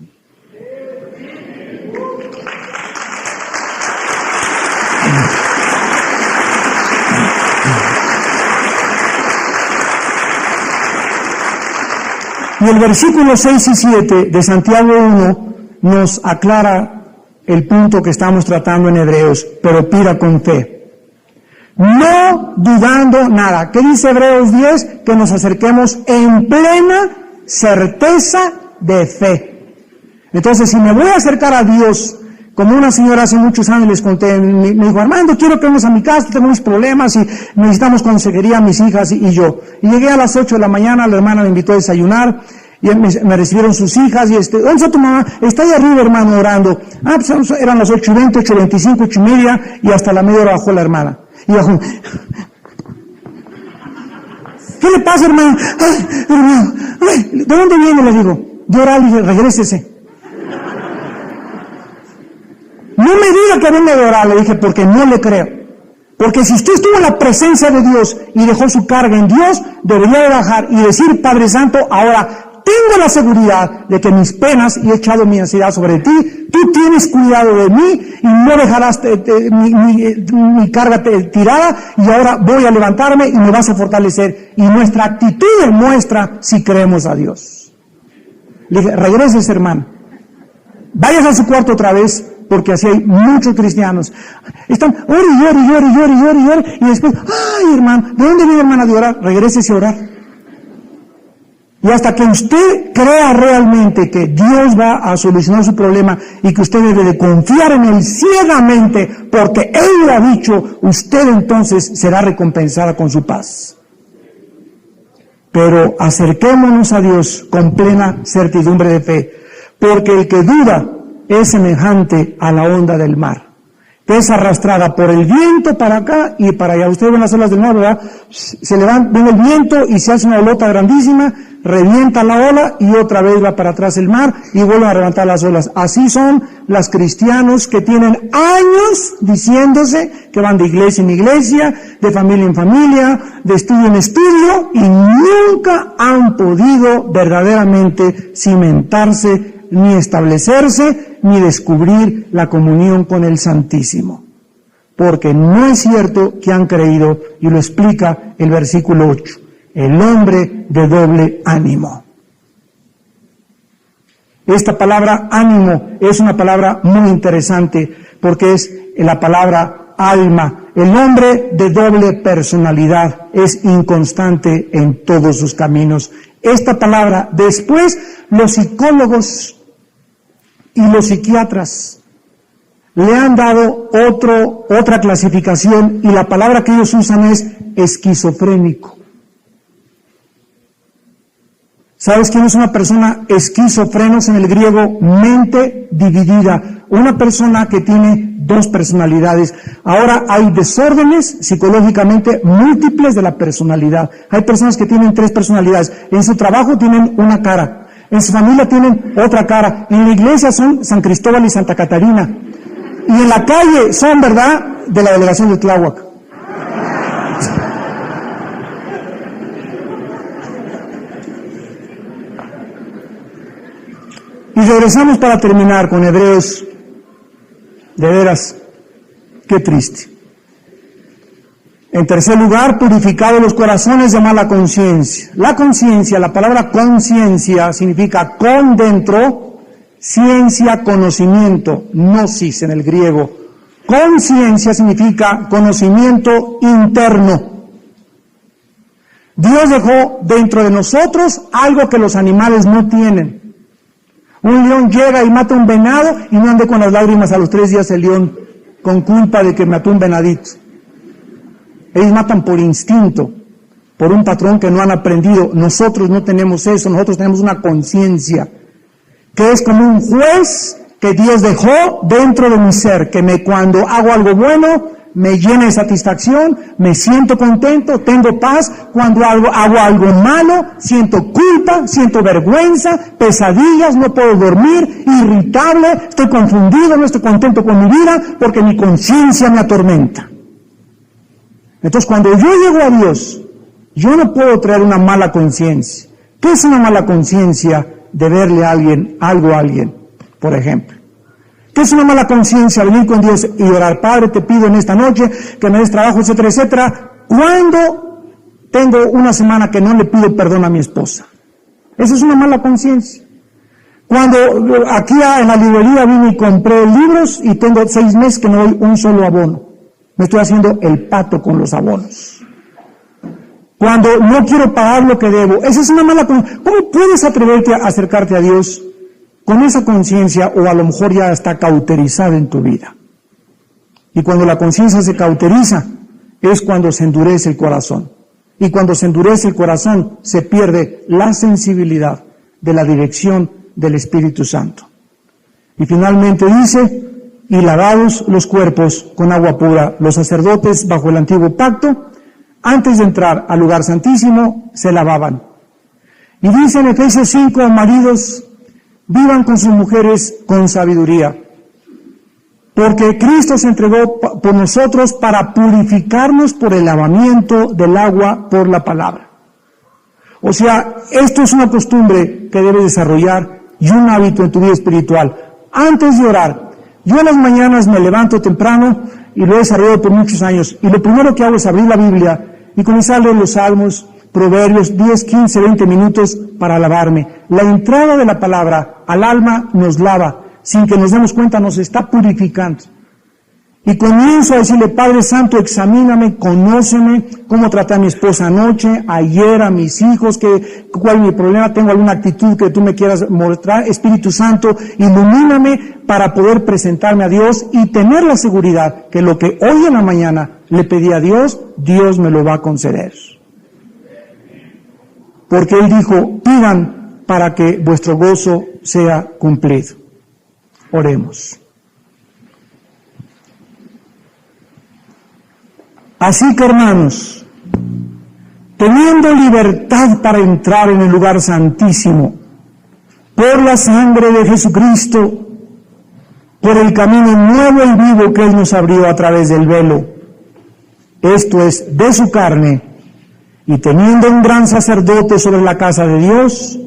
Y el versículo 6 y 7 de Santiago 1 nos aclara el punto que estamos tratando en Hebreos, pero pida con fe. No dudando nada. ¿Qué dice Hebreos 10? Que nos acerquemos en plena certeza de fe. Entonces, si me voy a acercar a Dios, como una señora hace muchos años les conté, me dijo, Armando, quiero que vengas a mi casa, tengo mis problemas y necesitamos consejería mis hijas y yo. Y llegué a las 8 de la mañana, la hermana me invitó a desayunar, y me recibieron sus hijas, y ¿dónde está tu mamá? Está ahí arriba, hermano, orando. Pues eran las 8:20, 8:25, 8:30, y hasta la media hora bajó la hermana. Y bajó, ¿qué le pasa, hermano? Ay, hermano, ay, ¿de dónde viene? Le digo, de orar, y regrésese. No me diga que venga de orar, le dije, porque no le creo. Porque si usted estuvo en la presencia de Dios y dejó su carga en Dios, debería de bajar y decir, Padre Santo, ahora tengo la seguridad de que mis penas y he echado mi ansiedad sobre ti, tú tienes cuidado de mí y no dejarás mi carga tirada, y ahora voy a levantarme y me vas a fortalecer. Y nuestra actitud demuestra si creemos a Dios. Le dije, regreses, hermano. Vayas a su cuarto otra vez, porque así hay muchos cristianos. Están, ore, y después, ay, hermano, ¿de dónde viene, hermana, de orar? Regrésese a orar. Y hasta que usted crea realmente que Dios va a solucionar su problema y que usted debe de confiar en Él ciegamente, porque Él lo ha dicho, usted entonces será recompensada con su paz. Pero acerquémonos a Dios con plena certidumbre de fe, porque el que duda es semejante a la onda del mar, que es arrastrada por el viento para acá y para allá. Ustedes ven las olas del mar, ¿verdad? Se levanta, viene el viento y se hace una olota grandísima, revienta la ola y otra vez va para atrás el mar y vuelve a levantar las olas. Así son las cristianos que tienen años diciéndose que van de iglesia en iglesia, de familia en familia, de estudio en estudio, y nunca han podido verdaderamente cimentarse, ni establecerse, ni descubrir la comunión con el Santísimo. Porque no es cierto que han creído, y lo explica el versículo 8, el hombre de doble ánimo. Esta palabra ánimo es una palabra muy interesante porque es la palabra alma. El hombre de doble personalidad es inconstante en todos sus caminos. Esta palabra, después los psicólogos y los psiquiatras le han dado otra clasificación, y la palabra que ellos usan es esquizofrénico. ¿Sabes quién es una persona esquizofrenos en el griego? Mente dividida. Una persona que tiene dos personalidades. Ahora hay desórdenes psicológicamente múltiples de la personalidad. Hay personas que tienen 3 personalidades. En su trabajo tienen una cara. En su familia tienen otra cara. En la iglesia son San Cristóbal y Santa Catarina. Y en la calle son, ¿verdad?, de la delegación de Tláhuac. Y regresamos para terminar con Hebreos. De veras, qué triste. En tercer lugar, purificados los corazones de mala conciencia. La conciencia, la palabra conciencia significa con dentro, ciencia, conocimiento, gnosis en el griego. Conciencia significa conocimiento interno. Dios dejó dentro de nosotros algo que los animales no tienen. Un león llega y mata un venado y no ande con las lágrimas a los 3 días el león con culpa de que mató un venadito. Ellos matan por instinto, por un patrón que no han aprendido. Nosotros no tenemos eso, nosotros tenemos una conciencia que es como un juez que Dios dejó dentro de mi ser, que cuando hago algo bueno me llena de satisfacción, me siento contento, tengo paz. Cuando hago algo malo, siento culpa, siento vergüenza, pesadillas, no puedo dormir, irritable, estoy confundido, no estoy contento con mi vida porque mi conciencia me atormenta. Entonces, cuando yo llego a Dios, yo no puedo traer una mala conciencia. ¿Qué es una mala conciencia? De verle a alguien, algo a alguien, por ejemplo. ¿Qué es una mala conciencia? Venir con Dios y orar: Padre, te pido en esta noche que me des trabajo, etcétera, etcétera. ¿Cuándo tengo una semana que no le pido perdón a mi esposa? Eso es una mala conciencia. Cuando aquí en la librería vine y compré libros y tengo 6 meses que no doy un solo abono. Me estoy haciendo el pato con los abonos. Cuando no quiero pagar lo que debo. Esa es una mala conciencia. ¿Cómo puedes atreverte a acercarte a Dios con esa conciencia, o a lo mejor ya está cauterizada en tu vida? Y cuando la conciencia se cauteriza, es cuando se endurece el corazón. Y cuando se endurece el corazón, se pierde la sensibilidad de la dirección del Espíritu Santo. Y finalmente dice: y lavados los cuerpos con agua pura. Los sacerdotes bajo el antiguo pacto, antes de entrar al lugar santísimo, se lavaban. Y dice en Efesios 5, maridos, vivan con sus mujeres con sabiduría, porque Cristo se entregó por nosotros para purificarnos por el lavamiento del agua por la palabra. O sea, esto es una costumbre que debes desarrollar y un hábito en tu vida espiritual. Antes de orar, yo en las mañanas me levanto temprano y lo he desarrollado por muchos años, y lo primero que hago es abrir la Biblia y comenzar a leer los Salmos, Proverbios, 10, 15, 20 minutos para lavarme. La entrada de la palabra al alma nos lava, sin que nos demos cuenta nos está purificando. Y comienzo a decirle: Padre Santo, examíname, conóceme, cómo traté a mi esposa anoche, ayer, a mis hijos, cuál es mi problema, tengo alguna actitud que tú me quieras mostrar. Espíritu Santo, ilumíname para poder presentarme a Dios y tener la seguridad que lo que hoy en la mañana le pedí a Dios, Dios me lo va a conceder. Porque Él dijo: pidan para que vuestro gozo sea cumplido. Oremos. Así que, hermanos, teniendo libertad para entrar en el lugar santísimo, por la sangre de Jesucristo, por el camino nuevo y vivo que Él nos abrió a través del velo. Esto es de su carne, y teniendo un gran sacerdote sobre la casa de Dios,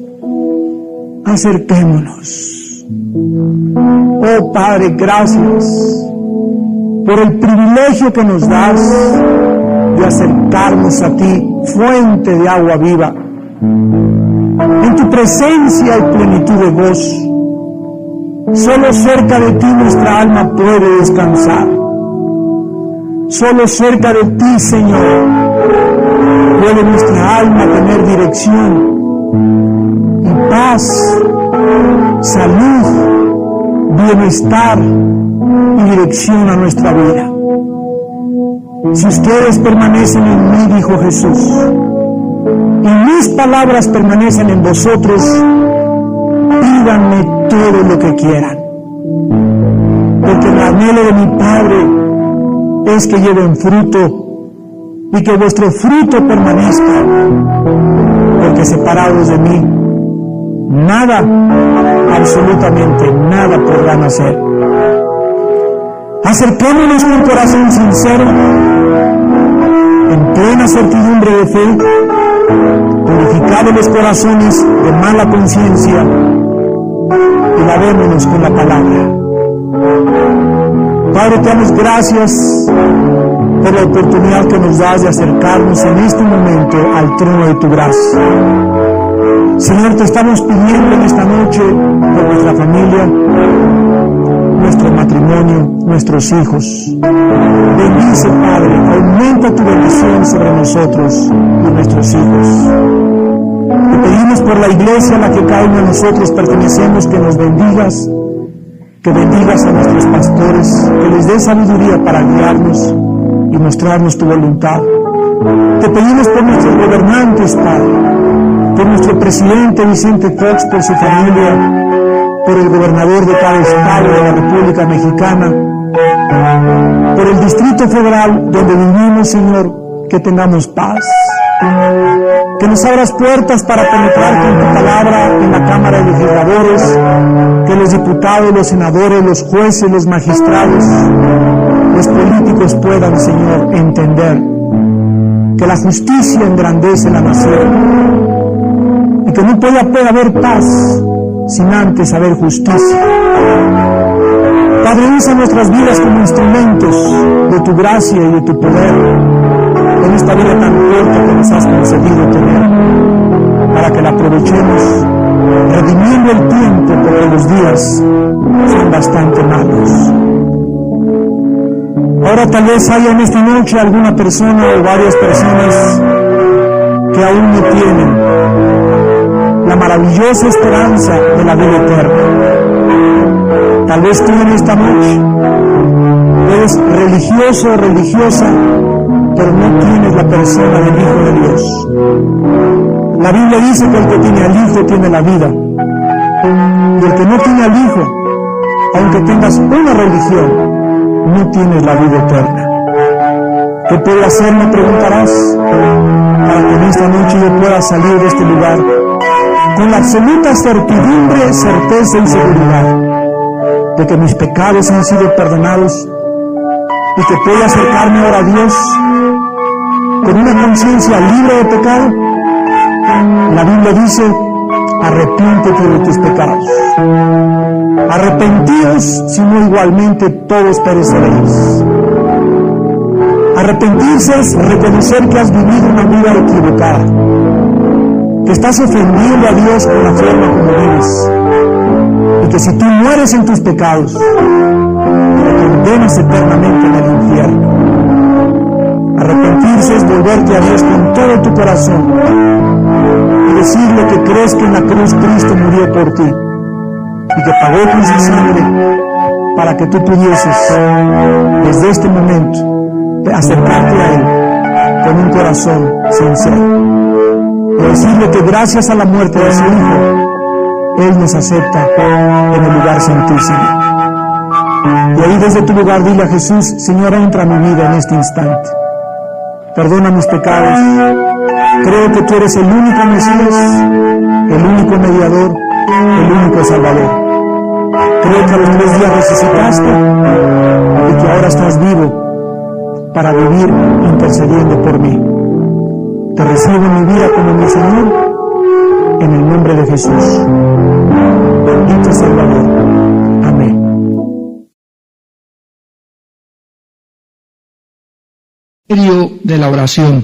acerquémonos. Oh Padre, gracias por el privilegio que nos das de acercarnos a ti, fuente de agua viva. En tu presencia hay plenitud de gozo. Solo cerca de ti nuestra alma puede descansar. Solo cerca de ti, Señor, puede nuestra alma tener dirección y paz, salud, bienestar y dirección a nuestra vida. Si ustedes permanecen en mí, dijo Jesús, y mis palabras permanecen en vosotros, pídanme todo lo que quieran, porque el anhelo de mi Padre es que lleven fruto y que vuestro fruto permanezca, porque separados de mí, nada, absolutamente nada podrán hacer. Acerquémonos con corazón sincero, en plena certidumbre de fe, purificados los corazones de mala conciencia, y lavémonos con la palabra. Padre, te damos gracias por la oportunidad que nos das de acercarnos en este momento al trono de tu gracia. Señor, te estamos pidiendo en esta noche por nuestra familia, nuestro matrimonio, nuestros hijos. Bendice, Padre, aumenta tu bendición sobre nosotros y nuestros hijos. Te pedimos por la iglesia a la que cada uno de nosotros pertenecemos, que nos bendigas, que bendigas a nuestros pastores, que les des sabiduría para guiarnos y mostrarnos tu voluntad. Te pedimos por nuestros gobernantes, Padre, por nuestro presidente Vicente Fox, por su familia, por el gobernador de cada estado de la República Mexicana, por el Distrito Federal donde vivimos, Señor, que tengamos paz, que nos abras puertas para penetrar con tu palabra en la Cámara de Legisladores, que los diputados, los senadores, los jueces, los magistrados, los políticos puedan, Señor, entender que la justicia engrandece la nación y que no puede haber paz sin antes haber justicia. Padre, usa nuestras vidas como instrumentos de tu gracia y de tu poder en esta vida tan corta que nos has concedido tener, para que la aprovechemos, redimiendo el tiempo, porque los días son bastante malos. Ahora tal vez haya en esta noche alguna persona o varias personas que aún no tienen la maravillosa esperanza de la vida eterna. Tal vez tú en esta noche eres religioso o religiosa, pero no tienes la persona del Hijo de Dios. La Biblia dice que el que tiene al Hijo tiene la vida, y el que no tiene al Hijo, aunque tengas una religión, no tienes la vida eterna. ¿Qué puedo hacer?, me preguntarás, para que en esta noche yo pueda salir de este lugar con la absoluta certidumbre, certeza y seguridad de que mis pecados han sido perdonados y que puedo acercarme ahora a Dios con una conciencia libre de pecado. La Biblia dice: arrepiéntete de tus pecados. Arrepentidos, si no igualmente todos pereceréis. Arrepentirse es reconocer que has vivido una vida equivocada, que estás ofendiendo a Dios con la forma como vives, y que si tú mueres en tus pecados, te condenas eternamente en el infierno. Arrepentirse es volverte a Dios con todo tu corazón y decirle que crees que en la cruz Cristo murió por ti y que pagó con su sangre para que tú pudieses desde este momento acercarte a Él con un corazón sincero y decirle que gracias a la muerte de su Hijo Él nos acepta en el lugar santísimo. Y ahí desde tu lugar dile a Jesús: Señor, entra a mi vida en este instante, perdona mis pecados, creo que tú eres el único Mesías, el único mediador, el único Salvador. Creo que a los 3 días resucitaste y que ahora estás vivo para vivir intercediendo por mí. Te recibo en mi vida como mi Señor, en el nombre de Jesús. Bendito Salvador. Amén. De la oración.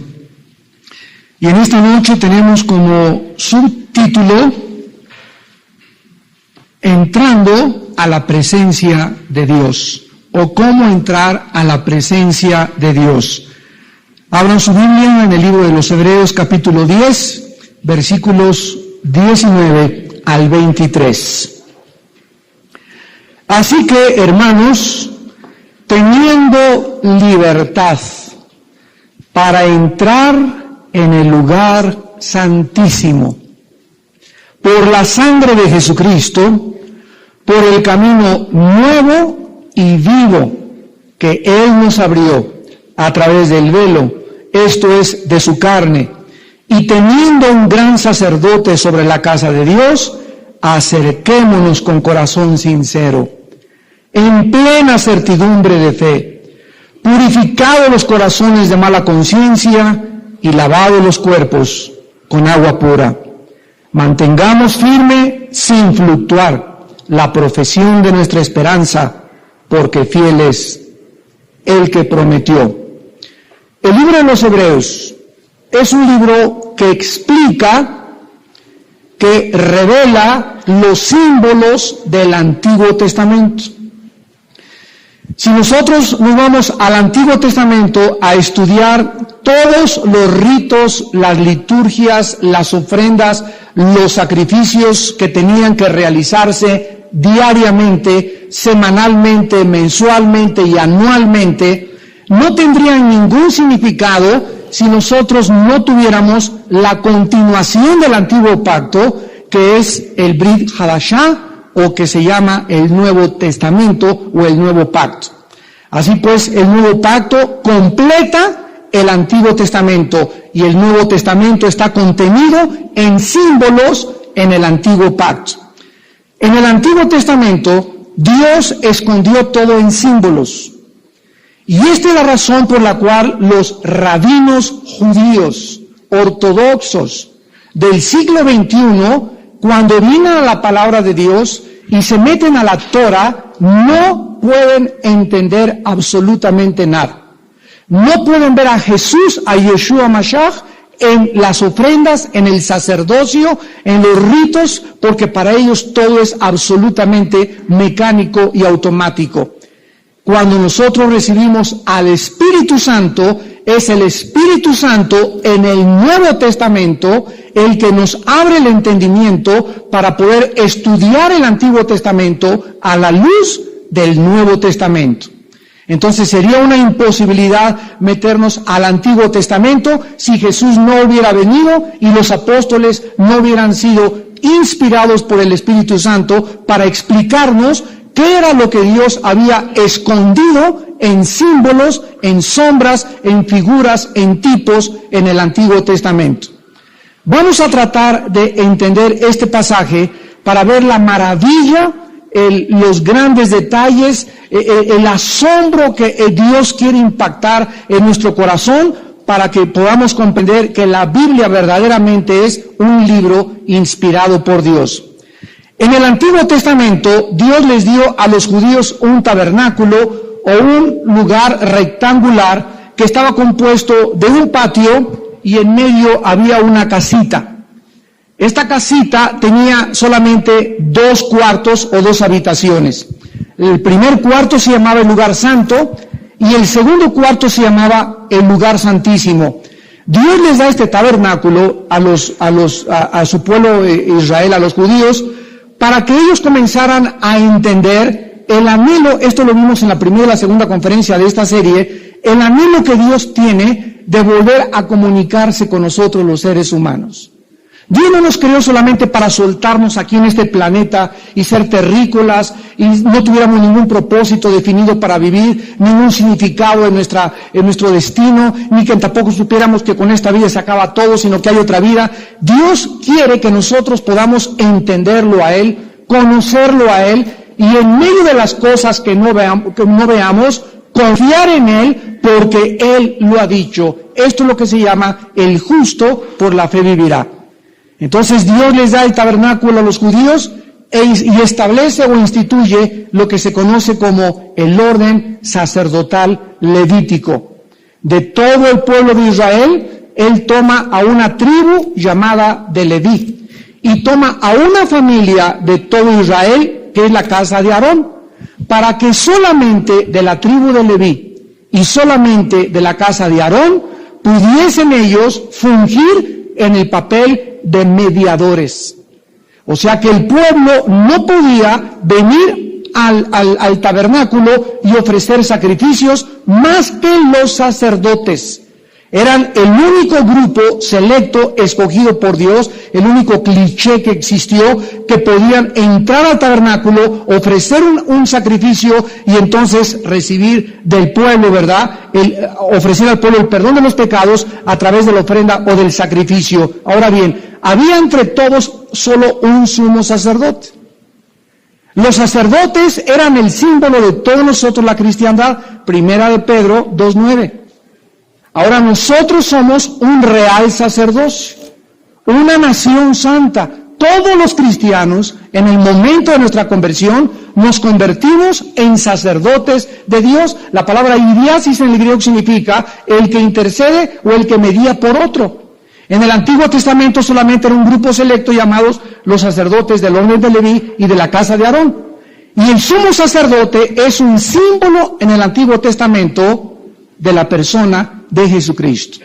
Y en esta noche tenemos como subtítulo Entrando a la presencia de Dios, o cómo entrar a la presencia de Dios. Abran su Biblia en el libro de los Hebreos capítulo 10, versículos 19 al 23. Así que, hermanos, teniendo libertad para entrar en el lugar santísimo, por la sangre de Jesucristo, por el camino nuevo y vivo que Él nos abrió a través del velo, esto es, de su carne, y teniendo un gran sacerdote sobre la casa de Dios, acerquémonos con corazón sincero, en plena certidumbre de fe, purificados los corazones de mala conciencia y lavados los cuerpos con agua pura. Mantengamos firme, sin fluctuar, la profesión de nuestra esperanza, porque fiel es el que prometió. El libro de los Hebreos es un libro que explica, que revela los símbolos del Antiguo Testamento. Si nosotros nos vamos al Antiguo Testamento a estudiar todos los ritos, las liturgias, las ofrendas, los sacrificios que tenían que realizarse diariamente, semanalmente, mensualmente y anualmente, no tendrían ningún significado si nosotros no tuviéramos la continuación del Antiguo Pacto, que es el Brit Hadashah, o que se llama el Nuevo Testamento o el Nuevo Pacto. Así pues, el Nuevo Pacto completa el Antiguo Testamento y el Nuevo Testamento está contenido en símbolos en el Antiguo Pacto. En el Antiguo Testamento, Dios escondió todo en símbolos. Y esta es la razón por la cual los rabinos judíos ortodoxos del siglo XXI, cuando vienen a la palabra de Dios y se meten a la Torah, no pueden entender absolutamente nada. No pueden ver a Jesús, a Yeshua Mashiach, en las ofrendas, en el sacerdocio, en los ritos, porque para ellos todo es absolutamente mecánico y automático. Cuando nosotros recibimos al Espíritu Santo, es el Espíritu Santo en el Nuevo Testamento el que nos abre el entendimiento para poder estudiar el Antiguo Testamento a la luz del Nuevo Testamento. Entonces sería una imposibilidad meternos al Antiguo Testamento si Jesús no hubiera venido y los apóstoles no hubieran sido inspirados por el Espíritu Santo para explicarnos qué era lo que Dios había escondido en símbolos, en sombras, en figuras, en tipos en el Antiguo Testamento. Vamos a tratar de entender este pasaje para ver la maravilla, los grandes detalles, el asombro que Dios quiere impactar en nuestro corazón para que podamos comprender que la Biblia verdaderamente es un libro inspirado por Dios. En el Antiguo Testamento, Dios les dio a los judíos un tabernáculo o un lugar rectangular que estaba compuesto de un patio y en medio había una casita. Esta casita tenía solamente 2 cuartos o 2 habitaciones. El primer cuarto se llamaba el lugar santo y el segundo cuarto se llamaba el lugar santísimo. Dios les da este tabernáculo a su pueblo Israel, a los judíos, para que ellos comenzaran a entender el anhelo, esto lo vimos en la primera y la segunda conferencia de esta serie, el anhelo que Dios tiene de volver a comunicarse con nosotros los seres humanos. Dios no nos creó solamente para soltarnos aquí en este planeta y ser terrícolas y no tuviéramos ningún propósito definido para vivir, ningún significado en nuestro destino, ni que tampoco supiéramos que con esta vida se acaba todo, sino que hay otra vida. Dios quiere que nosotros podamos entenderlo a Él, conocerlo a Él y en medio de las cosas que no veamos, confiar en Él porque Él lo ha dicho. Esto es lo que se llama el justo por la fe vivirá. Entonces Dios les da el tabernáculo a los judíos y establece o instituye lo que se conoce como el orden sacerdotal levítico. De todo el pueblo de Israel, Él toma a una tribu llamada de Leví y toma a una familia de todo Israel, que es la casa de Aarón, para que solamente de la tribu de Leví y solamente de la casa de Aarón pudiesen ellos fungir en el papel de mediadores. O sea que el pueblo no podía venir al tabernáculo y ofrecer sacrificios más que los sacerdotes. Eran el único grupo selecto, escogido por Dios, el único cliché que existió, que podían entrar al tabernáculo, ofrecer un sacrificio y entonces recibir del pueblo, ¿verdad? Ofrecer al pueblo el perdón de los pecados a través de la ofrenda o del sacrificio. Ahora bien, había entre todos solo un sumo sacerdote. Los sacerdotes eran el símbolo de todos nosotros, la cristiandad. Primera de Pedro 2:9. Ahora nosotros somos un real sacerdocio, una nación santa. Todos los cristianos, en el momento de nuestra conversión, nos convertimos en sacerdotes de Dios. La palabra idiasis en el griego significa el que intercede o el que media por otro. En el Antiguo Testamento solamente era un grupo selecto llamados los sacerdotes del orden de Leví y de la casa de Aarón. Y el sumo sacerdote es un símbolo en el Antiguo Testamento de la persona de Jesucristo.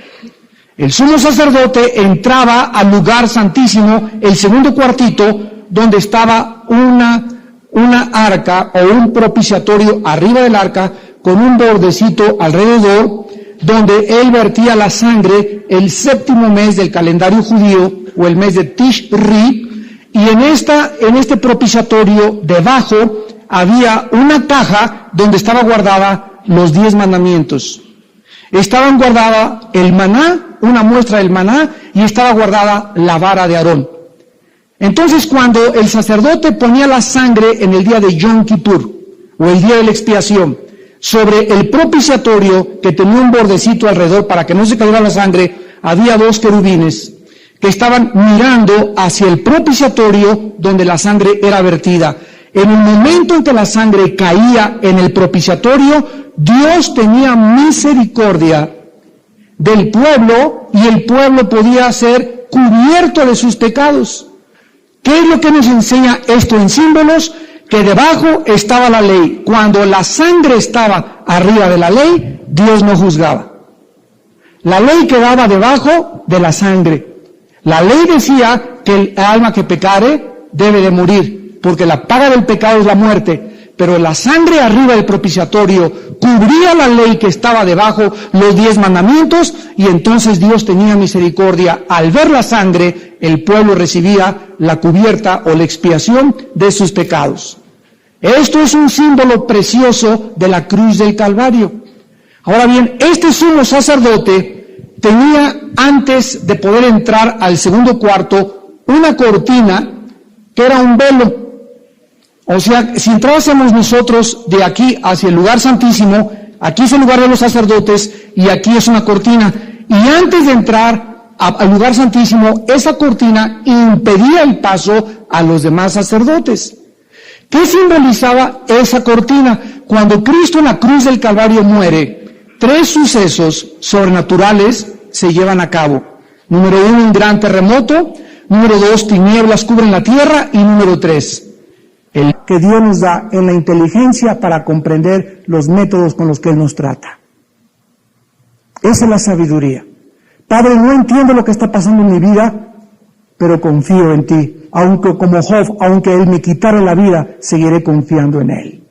El sumo sacerdote entraba al lugar santísimo, el segundo cuartito, donde estaba una arca o un propiciatorio arriba del arca con un bordecito alrededor, donde él vertía la sangre el séptimo mes del calendario judío o el mes de Tishri, y en este propiciatorio debajo había una caja donde estaba guardada los 10 mandamientos. Estaban guardada el maná, una muestra del maná, y estaba guardada la vara de Aarón. Entonces, cuando el sacerdote ponía la sangre en el día de Yom Kippur, o el día de la expiación, sobre el propiciatorio que tenía un bordecito alrededor para que no se cayera la sangre, había 2 querubines que estaban mirando hacia el propiciatorio donde la sangre era vertida. En el momento en que la sangre caía en el propiciatorio, Dios tenía misericordia del pueblo y el pueblo podía ser cubierto de sus pecados. ¿Qué es lo que nos enseña esto en símbolos? Que debajo estaba la ley. Cuando la sangre estaba arriba de la ley, Dios no juzgaba. La ley quedaba debajo de la sangre. La ley decía que el alma que pecare debe de morir, porque la paga del pecado es la muerte. Pero la sangre arriba del propiciatorio cubría la ley que estaba debajo, los 10 mandamientos, y entonces Dios tenía misericordia. Al ver la sangre, el pueblo recibía la cubierta o la expiación de sus pecados. Esto es un símbolo precioso de la cruz del Calvario. Ahora bien, este sumo sacerdote tenía, antes de poder entrar al segundo cuarto, una cortina que era un velo. O sea, si entrásemos nosotros de aquí hacia el lugar santísimo, aquí es el lugar de los sacerdotes y aquí es una cortina. Y antes de entrar al lugar santísimo, esa cortina impedía el paso a los demás sacerdotes. ¿Qué simbolizaba esa cortina? Cuando Cristo en la cruz del Calvario muere, 3 sucesos sobrenaturales se llevan a cabo. Número 1, un gran terremoto. Número 2, tinieblas cubren la tierra. Y número 3, el que Dios nos da en la inteligencia para comprender los métodos con los que Él nos trata. Esa es la sabiduría. Padre, no entiendo lo que está pasando en mi vida, pero confío en ti. Aunque como Job, aunque Él me quitara la vida, seguiré confiando en Él.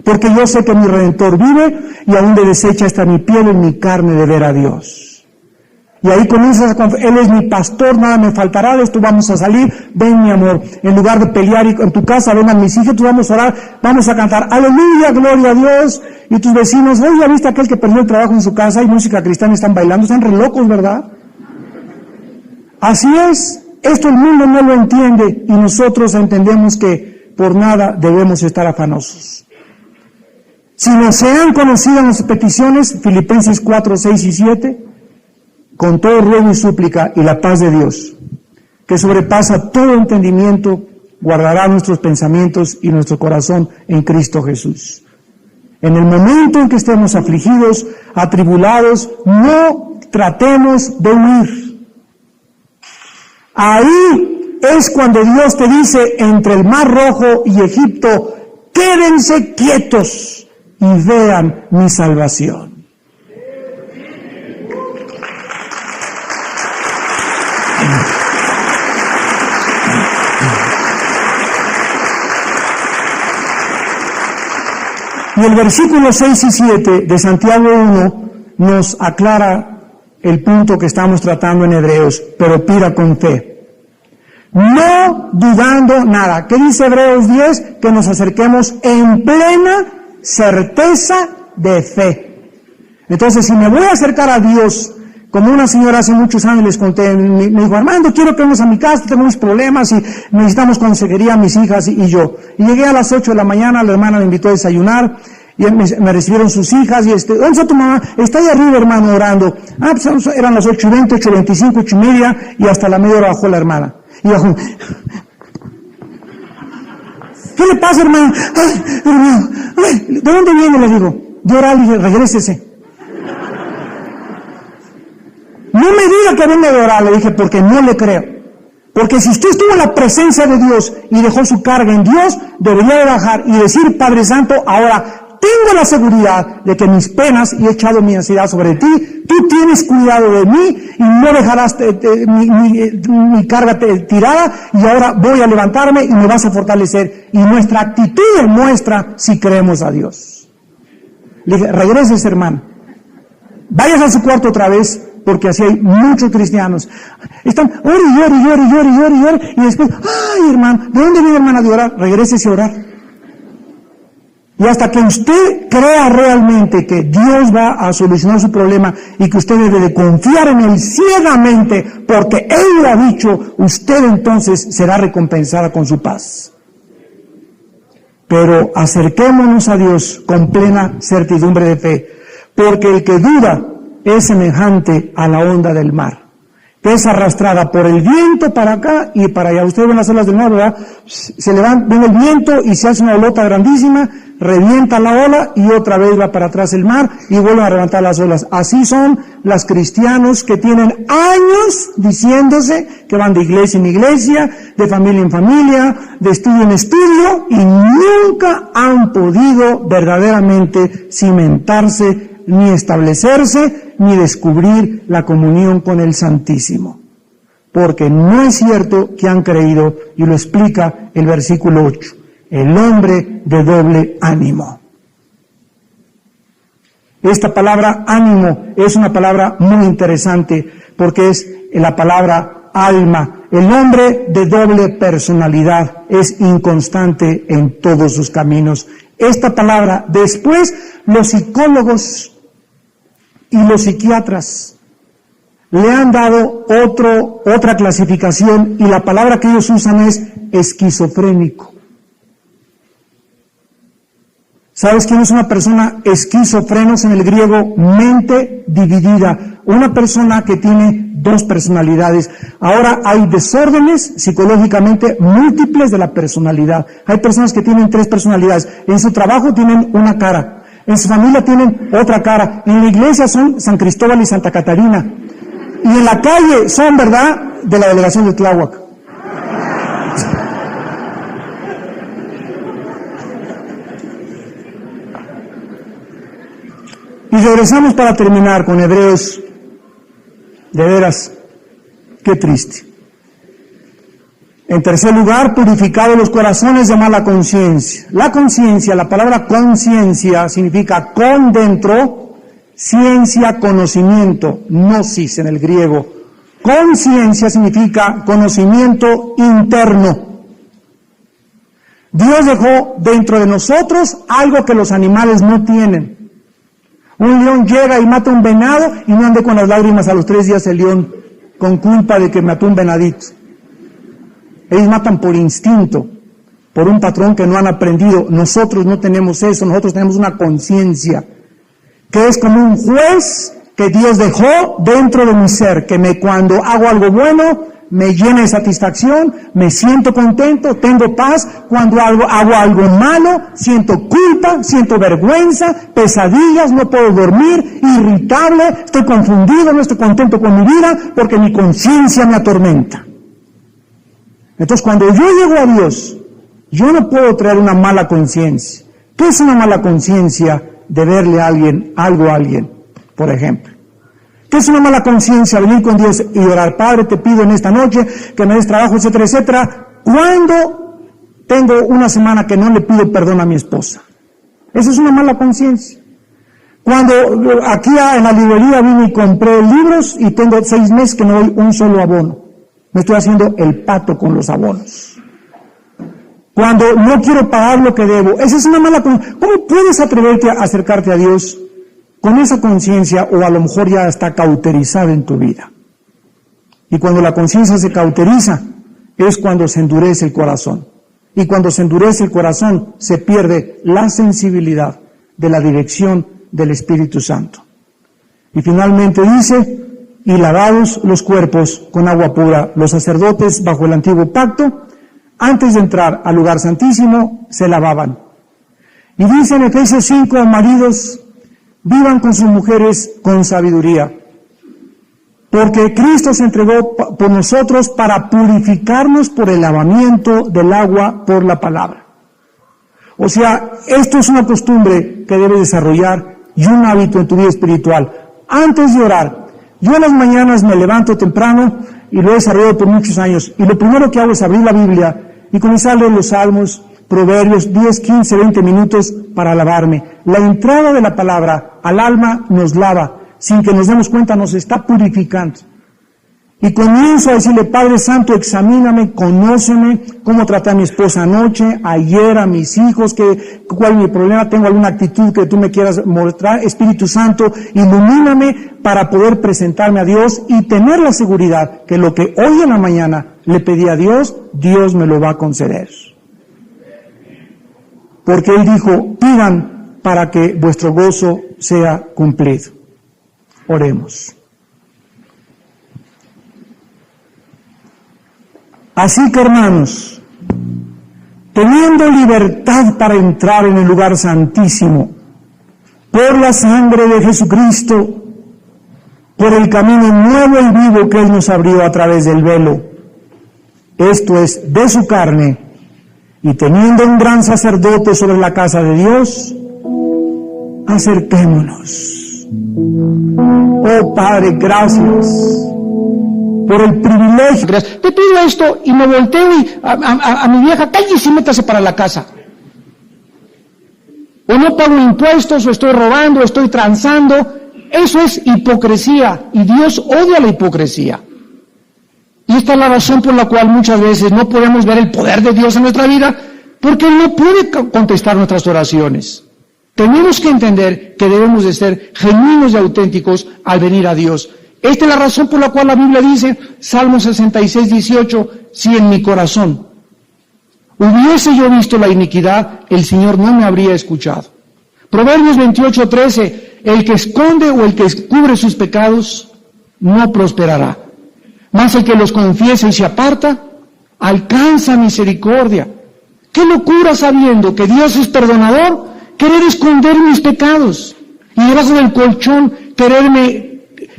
Porque yo sé que mi Redentor vive y aún de deshecha está mi piel en mi carne de ver a Dios. Y ahí comienzas a confiar, Él es mi pastor, nada me faltará, de esto vamos a salir, ven mi amor, en lugar de pelear en tu casa, vengan mis hijos, vamos a orar, vamos a cantar, aleluya, gloria a Dios, y tus vecinos, oye, ¿ya viste aquel que perdió el trabajo en su casa y música cristiana están bailando? Están re locos, ¿verdad? Así es, esto el mundo no lo entiende y nosotros entendemos que por nada debemos estar afanosos. Si no sean conocidas nuestras peticiones, Filipenses 4, 6 y 7, con todo ruego y súplica y la paz de Dios, que sobrepasa todo entendimiento, guardará nuestros pensamientos y nuestro corazón en Cristo Jesús. En el momento en que estemos afligidos, atribulados, no tratemos de huir. Ahí es cuando Dios te dice, entre el Mar Rojo y Egipto, quédense quietos y vean mi salvación. Y el versículo 6 y 7 de Santiago 1 nos aclara el punto que estamos tratando en Hebreos, pero pida con fe, no dudando nada. ¿Qué dice Hebreos 10? Que nos acerquemos en plena certeza de fe. Entonces, si me voy a acercar a Dios, como una señora hace muchos años les conté, me dijo, Armando, quiero que vengas a mi casa, tengo unos problemas y necesitamos consejería a mis hijas y yo. Y llegué a las 8 de la mañana, la hermana me invitó a desayunar, y me recibieron sus hijas, y ¿dónde está tu mamá? Está ahí arriba, hermano, orando. Pues eran las 8:20, 8:25, 8:30, y hasta la media hora bajó la hermana. Y bajó, ¿qué le pasa, hermano? Ay, hermano, ay, ¿de dónde viene? Le digo, de orar, y regrésese. No me diga que venga de orar, le dije, porque no le creo. Porque si usted estuvo en la presencia de Dios y dejó su carga en Dios, debería de bajar y decir, Padre Santo, ahora tengo la seguridad de que mis penas y he echado mi ansiedad sobre ti, tú tienes cuidado de mí y no dejarás mi carga tirada, y ahora voy a levantarme y me vas a fortalecer. Y nuestra actitud demuestra si creemos a Dios. Le dije, regreses, hermano. Vayas a su cuarto otra vez, porque así hay muchos cristianos. Están, ore, y después, ay, hermano, ¿de dónde viene, hermana, de orar? Regrésese a orar. Y hasta que usted crea realmente que Dios va a solucionar su problema y que usted debe de confiar en Él ciegamente, porque Él lo ha dicho, usted entonces será recompensada con su paz. Pero acerquémonos a Dios con plena certidumbre de fe, porque el que duda es semejante a la onda del mar, que es arrastrada por el viento para acá y para allá. Ustedes ven las olas del mar, ¿verdad? Se levanta, viene el viento y se hace una olota grandísima, revienta la ola y otra vez va para atrás el mar y vuelve a levantar las olas. Así son los cristianos que tienen años diciéndose que van de iglesia en iglesia, de familia en familia, de estudio en estudio, y nunca han podido verdaderamente cimentarse, ni establecerse, ni descubrir la comunión con el Santísimo. Porque no es cierto que han creído, y lo explica el versículo 8, el hombre de doble ánimo. Esta palabra ánimo es una palabra muy interesante, porque es la palabra alma. El hombre de doble personalidad es inconstante en todos sus caminos. Esta palabra, después los psicólogos y los psiquiatras le han dado otra clasificación, y la palabra que ellos usan es esquizofrénico. ¿Sabes quién es una persona esquizofrenos en el griego? Mente dividida. Una persona que tiene dos personalidades. Ahora hay desórdenes psicológicamente múltiples de la personalidad. Hay personas que tienen 3 personalidades. En su trabajo tienen una cara. En su familia tienen otra cara. En la iglesia son San Cristóbal y Santa Catarina. Y en la calle son, ¿verdad?, de la delegación de Tláhuac. Y regresamos para terminar con Hebreos. De veras, qué triste. En tercer lugar, purificados los corazones de mala conciencia. La conciencia, la palabra conciencia significa con dentro, ciencia, conocimiento, gnosis en el griego. Conciencia significa conocimiento interno. Dios dejó dentro de nosotros algo que los animales no tienen. Un león llega y mata un venado y no ande con las lágrimas a los 3 días el león con culpa de que mató un venadito. Ellos matan por instinto, por un patrón que no han aprendido. Nosotros no tenemos eso, nosotros tenemos una conciencia que es como un juez que Dios dejó dentro de mi ser, que cuando hago algo bueno, me llena de satisfacción, me siento contento, tengo paz. Cuando hago algo malo, siento culpa, siento vergüenza, pesadillas, no puedo dormir, irritable, estoy confundido, no estoy contento con mi vida porque mi conciencia me atormenta. Entonces, cuando yo llego a Dios, yo no puedo traer una mala conciencia. ¿Qué es una mala conciencia de verle a alguien, algo a alguien, por ejemplo? ¿Qué es una mala conciencia? Venir con Dios y orar: Padre, te pido en esta noche que me des trabajo, etcétera, etcétera. ¿Cuándo tengo una semana que no le pido perdón a mi esposa? Esa es una mala conciencia. Cuando aquí en la librería vine y compré libros y tengo 6 meses que no doy un solo abono. Me estoy haciendo el pato con los abonos. Cuando no quiero pagar lo que debo, esa es una mala conciencia. ¿Cómo puedes atreverte a acercarte a Dios con esa conciencia, o a lo mejor ya está cauterizada en tu vida? Y cuando la conciencia se cauteriza, es cuando se endurece el corazón. Y cuando se endurece el corazón, se pierde la sensibilidad de la dirección del Espíritu Santo. Y finalmente dice: y lavados los cuerpos con agua pura. Los sacerdotes bajo el antiguo pacto, antes de entrar al lugar santísimo, se lavaban. Y dice en Efesios 5, maridos, vivan con sus mujeres con sabiduría, porque Cristo se entregó por nosotros para purificarnos por el lavamiento del agua por la palabra. O sea, esto es una costumbre que debes desarrollar y un hábito en tu vida espiritual. Antes de orar, yo en las mañanas me levanto temprano y lo he desarrollado por muchos años, y lo primero que hago es abrir la Biblia y comenzar a leer los Salmos, Proverbios, 10, 15, 20 minutos para lavarme. La entrada de la palabra al alma nos lava, sin que nos demos cuenta nos está purificando. Y comienzo a decirle: Padre Santo, examíname, conóceme, cómo traté a mi esposa anoche, ayer, a mis hijos, cuál es mi problema, tengo alguna actitud que tú me quieras mostrar. Espíritu Santo, ilumíname para poder presentarme a Dios y tener la seguridad que lo que hoy en la mañana le pedí a Dios, Dios me lo va a conceder. Porque Él dijo: pidan para que vuestro gozo sea cumplido. Oremos. Así que, hermanos, teniendo libertad para entrar en el lugar santísimo, por la sangre de Jesucristo, por el camino nuevo y vivo que Él nos abrió a través del velo, esto es, de su carne, y teniendo un gran sacerdote sobre la casa de Dios, acerquémonos. Oh Padre, gracias por el privilegio. Te pido esto y me volteo y a mi vieja: cállese y métase para la casa. O no pago impuestos, o estoy robando, o estoy transando. Eso es hipocresía, y Dios odia la hipocresía. Y esta es la razón por la cual muchas veces no podemos ver el poder de Dios en nuestra vida, porque Él no puede contestar nuestras oraciones. Tenemos que entender que debemos de ser genuinos y auténticos al venir a Dios. Esta es la razón por la cual la Biblia dice, Salmo 66, 18, si en mi corazón hubiese yo visto la iniquidad, el Señor no me habría escuchado. Proverbios 28, 13, el que esconde o el que cubre sus pecados no prosperará, mas el que los confiesa y se aparta alcanza misericordia. ¡Qué locura, sabiendo que Dios es perdonador, querer esconder mis pecados! Y debajo del colchón quererme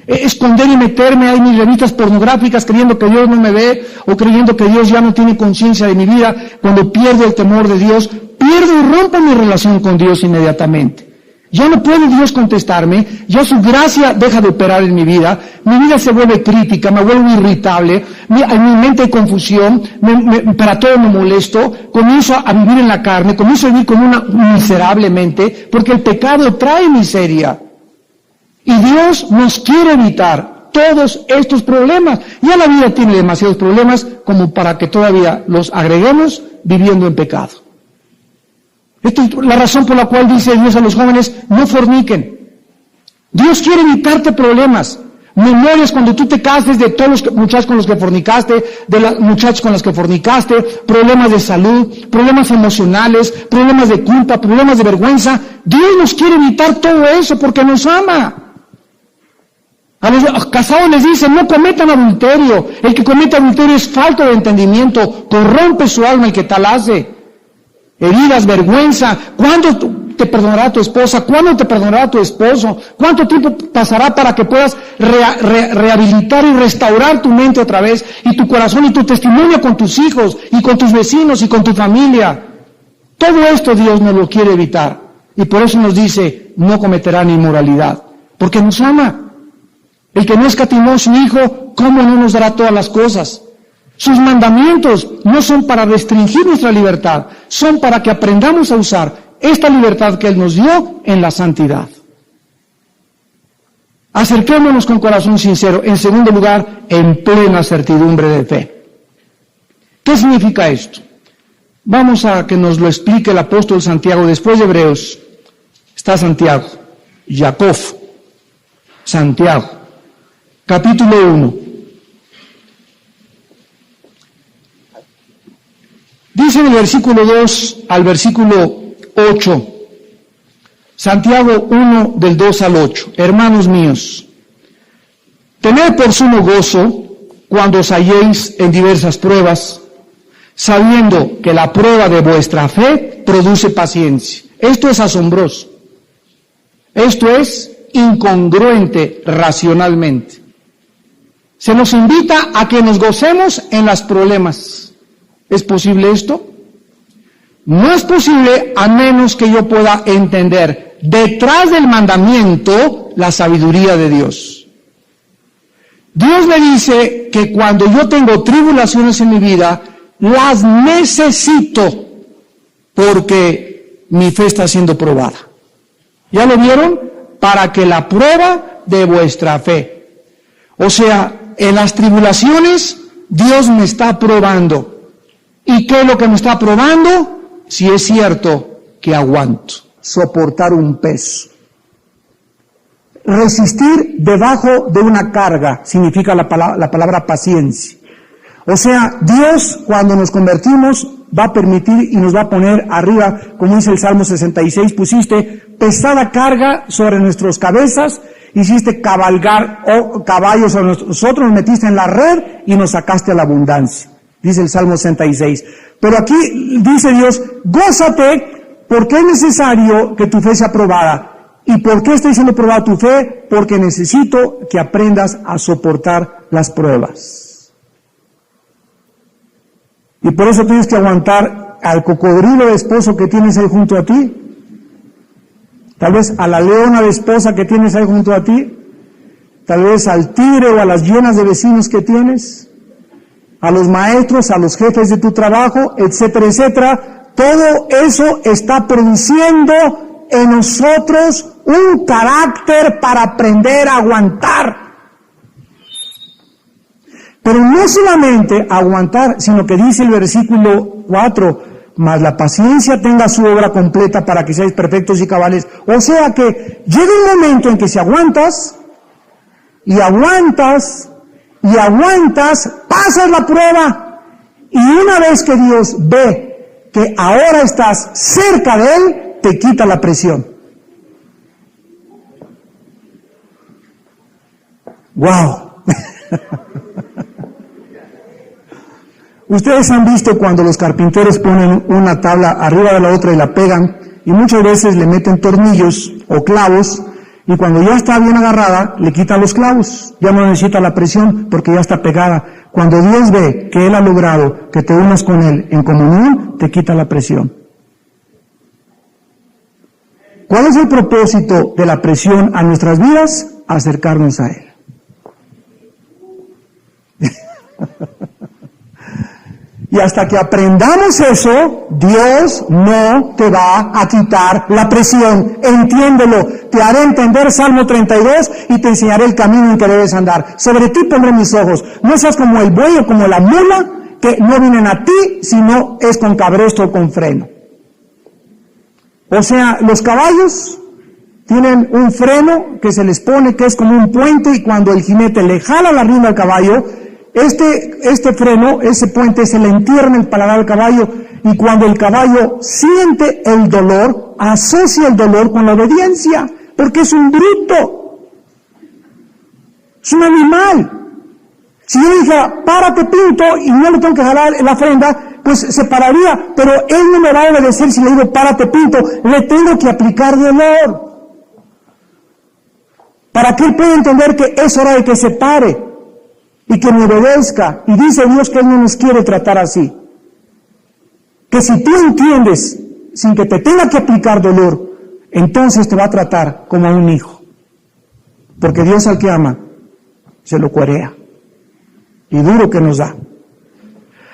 esconder y meterme ahí en mis revistas pornográficas, creyendo que Dios no me ve, o creyendo que Dios ya no tiene conciencia de mi vida. Cuando pierdo el temor de Dios, pierdo y rompo mi relación con Dios inmediatamente. Ya no puede Dios contestarme, ya su gracia deja de operar en mi vida se vuelve crítica, me vuelvo irritable, en mi mente hay confusión, para todo me molesto, comienzo a vivir en la carne, comienzo a vivir como miserablemente, porque el pecado trae miseria. Y Dios nos quiere evitar todos estos problemas. Ya la vida tiene demasiados problemas como para que todavía los agreguemos viviendo en pecado. Esta es la razón por la cual dice Dios a los jóvenes: no forniquen. Dios quiere evitarte problemas. memorias cuando tú te cases de todos los muchachos con los que fornicaste, de las muchachas con las que fornicaste, problemas de salud, problemas emocionales, problemas de culpa, problemas de vergüenza. Dios nos quiere evitar todo eso porque nos ama. A los casados les dice, no cometan adulterio. El que comete adulterio es falto de entendimiento, corrompe su alma el que tal hace. Heridas, vergüenza. ¿Cuándo te perdonará tu esposa? ¿Cuándo te perdonará tu esposo? ¿Cuánto tiempo pasará para que puedas rehabilitar y restaurar tu mente otra vez y tu corazón y tu testimonio con tus hijos y con tus vecinos y con tu familia? Todo esto Dios nos lo quiere evitar y por eso nos dice, no cometerán inmoralidad, porque nos ama. El que no escatimó a su Hijo, ¿cómo no nos dará todas las cosas? Sus mandamientos no son para restringir nuestra libertad, son para que aprendamos a usar esta libertad que Él nos dio en la santidad. Acerquémonos con corazón sincero. En segundo lugar, en plena certidumbre de fe. ¿Qué significa esto? Vamos a que nos lo explique el apóstol Santiago. Después de Hebreos está Santiago, Jacob, Santiago, capítulo 1. Dice en el versículo 2 al versículo 8, Santiago 1 del 2 al 8, hermanos míos, tened por sumo gozo cuando os halléis en diversas pruebas, sabiendo que la prueba de vuestra fe produce paciencia. Esto es asombroso. Esto es incongruente racionalmente. Se nos invita a que nos gocemos en los problemas. ¿Es posible esto? No es posible a menos que yo pueda entender detrás del mandamiento la sabiduría de Dios. Dios me dice que cuando yo tengo tribulaciones en mi vida, las necesito porque mi fe está siendo probada. ¿Ya lo vieron? Para que la prueba de vuestra fe. O sea, en las tribulaciones Dios me está probando. ¿Y qué es lo que me está probando? Si es cierto que aguanto, soportar un peso. Resistir debajo de una carga significa la palabra paciencia. O sea, Dios cuando nos convertimos va a permitir y nos va a poner arriba, como dice el Salmo 66, pusiste pesada carga sobre nuestras cabezas, hiciste cabalgar caballos sobre nosotros, nos metiste en la red y nos sacaste a la abundancia. Dice el Salmo 66. Pero aquí dice Dios, gózate porque es necesario que tu fe sea probada. ¿Y por qué estoy siendo probada tu fe? Porque necesito que aprendas a soportar las pruebas. Y por eso tienes que aguantar al cocodrilo de esposo que tienes ahí junto a ti. Tal vez a la leona de esposa que tienes ahí junto a ti. Tal vez al tigre o a las hienas de vecinos que tienes. A los maestros, a los jefes de tu trabajo, etcétera, etcétera. Todo eso está produciendo en nosotros un carácter para aprender a aguantar. Pero no solamente aguantar, sino que dice el versículo 4, mas la paciencia tenga su obra completa para que seáis perfectos y cabales. O sea que llega un momento en que si aguantas, y aguantas, pasas la prueba, y una vez que Dios ve que ahora estás cerca de Él, te quita la presión. ¡Wow! Ustedes han visto cuando los carpinteros ponen una tabla arriba de la otra y la pegan, y muchas veces le meten tornillos o clavos, y cuando ya está bien agarrada, le quitan los clavos. Ya no necesita la presión porque ya está pegada. Cuando Dios ve que Él ha logrado que te unas con Él en comunión, te quita la presión. ¿Cuál es el propósito de la presión a nuestras vidas? Acercarnos a Él. Y hasta que aprendamos eso, Dios no te va a quitar la presión. Entiéndelo. Te haré entender Salmo 32 y te enseñaré el camino en que debes andar. Sobre ti pondré mis ojos. No seas como el buey o como la mula, que no vienen a ti, sino es con cabresto o con freno. O sea, los caballos tienen un freno que se les pone, que es como un puente, y cuando el jinete le jala la rienda al caballo, este freno, ese puente, se le entierra en el paladar al caballo, y cuando el caballo siente el dolor, asocia el dolor con la obediencia, porque es un bruto, es un animal. Si yo dijera, párate Pinto, y no le tengo que jalar la frenda, pues se pararía, pero él no me va a obedecer si le digo, párate Pinto, le tengo que aplicar dolor, para que él pueda entender que es hora de que se pare, y que me obedezca. Y dice Dios que Él no nos quiere tratar así. Que si tú entiendes, sin que te tenga que aplicar dolor, entonces te va a tratar como a un hijo. Porque Dios al que ama, se lo cuerea. Y duro que nos da.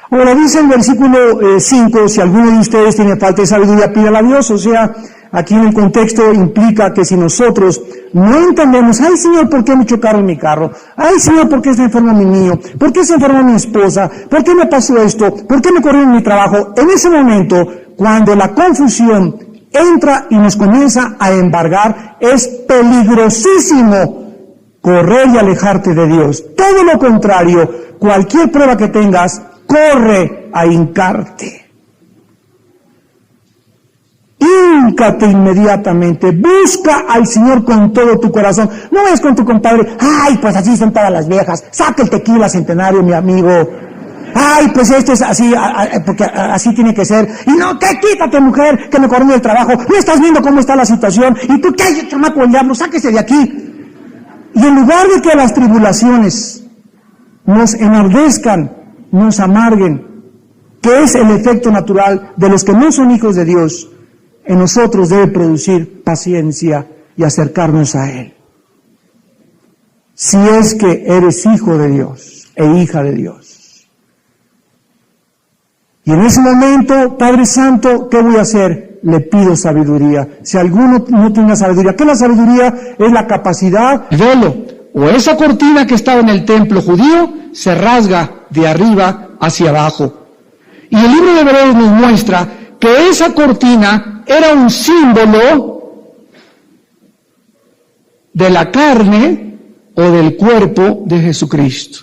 Ahora dice en el versículo 5, si alguno de ustedes tiene falta de sabiduría, pídala a Dios. O sea, aquí en el contexto implica que si nosotros no entendemos, ay Señor, ¿por qué me chocaron mi carro? Ay Señor, ¿por qué está enfermo mi niño? ¿Por qué se enfermó mi esposa? ¿Por qué me pasó esto? ¿Por qué me corrieron mi trabajo? En ese momento, cuando la confusión entra y nos comienza a embargar, es peligrosísimo correr y alejarte de Dios. Todo lo contrario, cualquier prueba que tengas, corre a hincarte. Híncate inmediatamente, busca al Señor con todo tu corazón. No es con tu compadre, ay, pues así son todas las viejas, saca el tequila Centenario, mi amigo. Ay, pues esto es así, porque así tiene que ser. Y no, que quítate, mujer, que me corrió del trabajo. No estás viendo cómo está la situación. Y tú, ¿qué hay, chamaco del diablo? Sáquese de aquí. Y en lugar de que las tribulaciones nos enardezcan, nos amarguen, que es el efecto natural de los que no son hijos de Dios, en nosotros debe producir paciencia y acercarnos a Él. Si es que eres hijo de Dios e hija de Dios. Y en ese momento, Padre Santo, ¿qué voy a hacer? Le pido sabiduría. Si alguno no tiene sabiduría, ¿qué es la sabiduría? Es la capacidad. El velo, o esa cortina que estaba en el templo judío, se rasga de arriba hacia abajo. Y el libro de Hebreos nos muestra que esa cortina era un símbolo de la carne o del cuerpo de Jesucristo.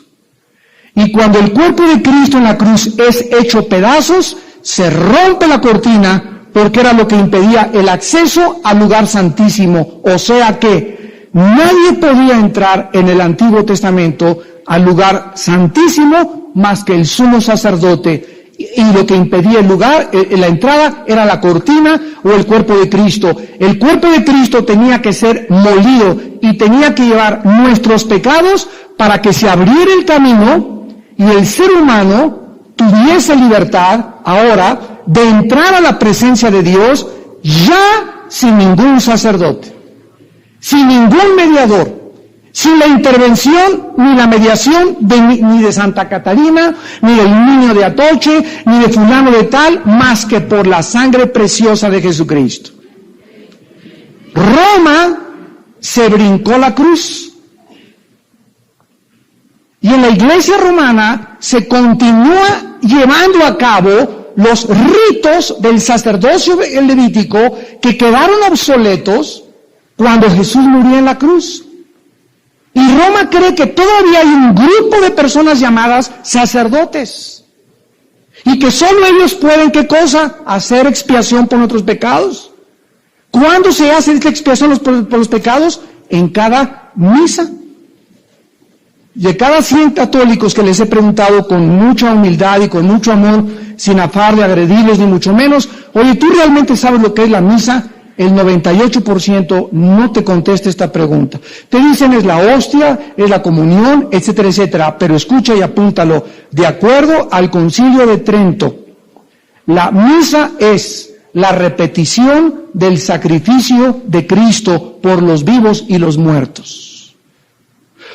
Y cuando el cuerpo de Cristo en la cruz es hecho pedazos, se rompe la cortina porque era lo que impedía el acceso al lugar santísimo. O sea que nadie podía entrar en el Antiguo Testamento al lugar santísimo más que el sumo sacerdote. Y lo que impedía el lugar, la entrada, era la cortina o el cuerpo de Cristo. El cuerpo de Cristo tenía que ser molido y tenía que llevar nuestros pecados para que se abriera el camino y el ser humano tuviese libertad ahora de entrar a la presencia de Dios ya sin ningún sacerdote, sin ningún mediador. Sin la intervención ni la mediación ni de Santa Catarina, ni del niño de Atoche, ni de fulano de tal, más que por la sangre preciosa de Jesucristo. Roma se brincó la cruz. Y en la iglesia romana se continúa llevando a cabo los ritos del sacerdocio levítico que quedaron obsoletos cuando Jesús murió en la cruz. Y Roma cree que todavía hay un grupo de personas llamadas sacerdotes. Y que solo ellos pueden, ¿qué cosa? Hacer expiación por nuestros pecados. ¿Cuándo se hace esta expiación por los pecados? En cada misa. De cada 100 católicos que les he preguntado con mucha humildad y con mucho amor, sin afán de agredirlos ni mucho menos, oye, ¿tú realmente sabes lo que es la misa? El 98% no te contesta esta pregunta. Te dicen es la hostia, es la comunión, etcétera, etcétera. Pero escucha y apúntalo. De acuerdo al Concilio de Trento, la misa es la repetición del sacrificio de Cristo por los vivos y los muertos.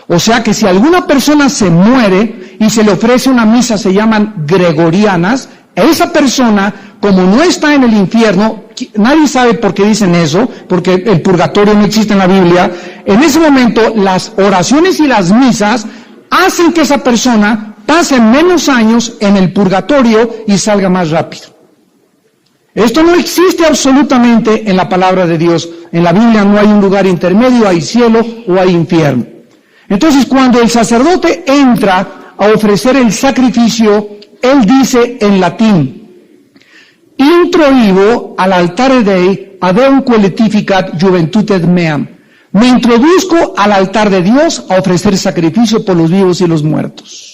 O sea que si alguna persona se muere y se le ofrece una misa, se llaman gregorianas, esa persona, como no está en el infierno, nadie sabe por qué dicen eso, porque el purgatorio no existe en la Biblia. En ese momento, las oraciones y las misas hacen que esa persona pase menos años en el purgatorio y salga más rápido. Esto no existe absolutamente en la palabra de Dios. En la Biblia no hay un lugar intermedio, hay cielo o hay infierno. Entonces, cuando el sacerdote entra a ofrecer el sacrificio, él dice en latín: introibo al altare Dei ad eum qualificat juventutem meam. Me introduzco al altar de Dios a ofrecer sacrificio por los vivos y los muertos.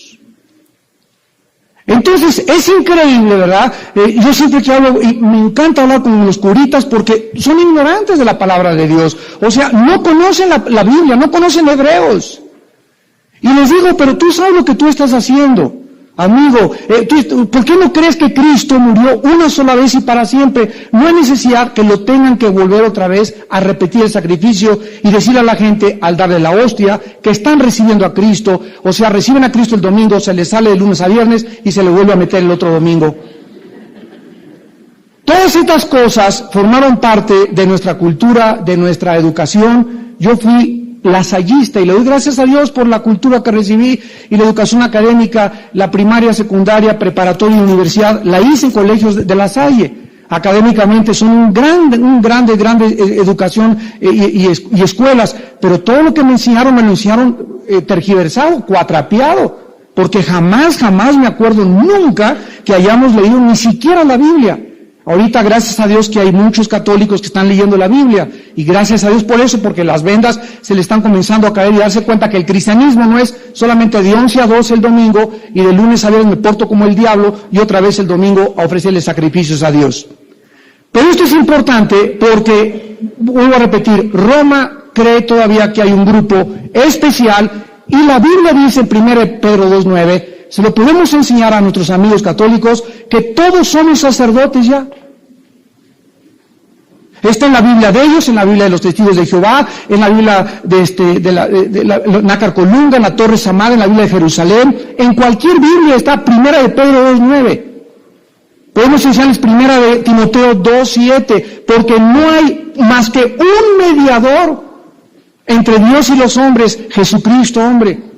Entonces, es increíble, ¿verdad? Yo siempre que hablo, y me encanta hablar con los curitas porque son ignorantes de la palabra de Dios. O sea, no conocen la Biblia, no conocen Hebreos. Y les digo, pero tú sabes lo que tú estás haciendo. Amigo, ¿por qué no crees que Cristo murió una sola vez y para siempre? No hay necesidad que lo tengan que volver otra vez a repetir el sacrificio y decirle a la gente al darle la hostia que están recibiendo a Cristo, o sea, reciben a Cristo el domingo, se les sale de lunes a viernes y se le vuelve a meter el otro domingo. Todas estas cosas formaron parte de nuestra cultura, de nuestra educación. Yo fui lasallista y le doy gracias a Dios por la cultura que recibí y la educación académica, la primaria, secundaria, preparatoria y universidad, la hice en colegios de La Salle. Académicamente son un grande educación y escuelas, pero todo lo que me enseñaron tergiversado, cuatrapeado, porque jamás me acuerdo nunca que hayamos leído ni siquiera la Biblia. Ahorita, gracias a Dios que hay muchos católicos que están leyendo la Biblia, y gracias a Dios por eso, porque las vendas se le están comenzando a caer y darse cuenta que el cristianismo no es solamente de 11 a 12 el domingo, y de lunes a viernes me porto como el diablo, y otra vez el domingo a ofrecerle sacrificios a Dios. Pero esto es importante porque, vuelvo a repetir, Roma cree todavía que hay un grupo especial, y la Biblia dice en 1 Pedro 2:9, se lo podemos enseñar a nuestros amigos católicos, que todos somos sacerdotes ya. Está en la Biblia de ellos, en la Biblia de los Testigos de Jehová, en la Biblia de la Nácar Colunga, en la Torre Samada, en la Biblia de Jerusalén. En cualquier Biblia está 1 de Pedro 2:9. Podemos enseñarles 1 de Timoteo 2:7, porque no hay más que un mediador entre Dios y los hombres, Jesucristo hombre.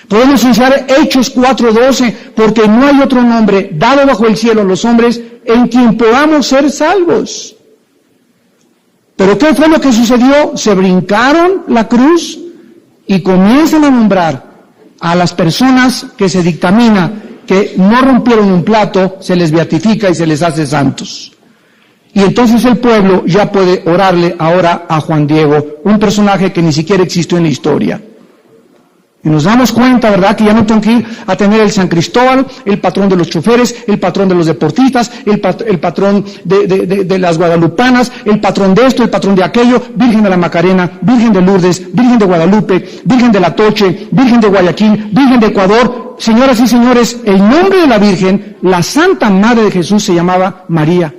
Podemos enseñar Hechos 4:12, porque no hay otro nombre dado bajo el cielo a los hombres en quien podamos ser salvos. Pero ¿qué fue lo que sucedió? Se brincaron la cruz y comienzan a nombrar a las personas que se dictamina que no rompieron un plato, se les beatifica y se les hace santos. Y entonces el pueblo ya puede orarle ahora a Juan Diego, un personaje que ni siquiera existió en la historia. Y nos damos cuenta, ¿verdad?, que ya no tengo que ir a tener el San Cristóbal, el patrón de los choferes, el patrón de los deportistas, el patrón de las guadalupanas, el patrón de esto, el patrón de aquello, Virgen de la Macarena, Virgen de Lourdes, Virgen de Guadalupe, Virgen de la Toche, Virgen de Guayaquil, Virgen de Ecuador. Señoras y señores, el nombre de la Virgen, la Santa Madre de Jesús, se llamaba María.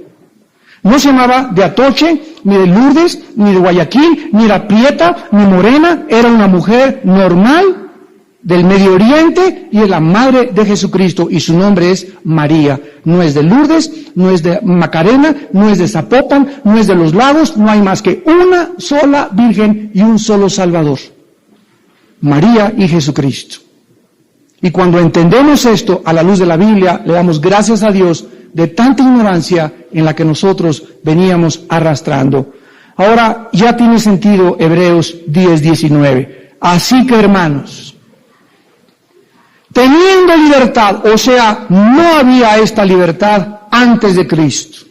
No se llamaba de Atoche, ni de Lourdes, ni de Guayaquil, ni era prieta, ni morena, era una mujer normal del Medio Oriente y es la madre de Jesucristo, y su nombre es María. No es de Lourdes, no es de Macarena, no es de Zapopan, no es de los lagos, no hay más que una sola Virgen y un solo Salvador, María y Jesucristo. Y cuando entendemos esto a la luz de la Biblia, le damos gracias a Dios de tanta ignorancia en la que nosotros veníamos arrastrando. Ahora ya tiene sentido Hebreos 10:19. Así que, hermanos, teniendo libertad, o sea, no había esta libertad antes de Cristo.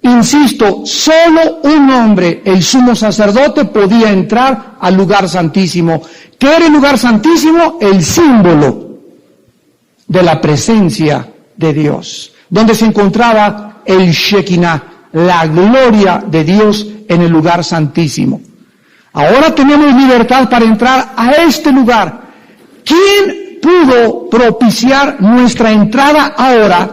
Insisto, solo un hombre, el sumo sacerdote, podía entrar al lugar santísimo. ¿Qué era el lugar santísimo? El símbolo de la presencia de Dios, donde se encontraba el Shekinah, la gloria de Dios en el lugar santísimo. Ahora tenemos libertad para entrar a este lugar. ¿Quién pudo propiciar nuestra entrada ahora?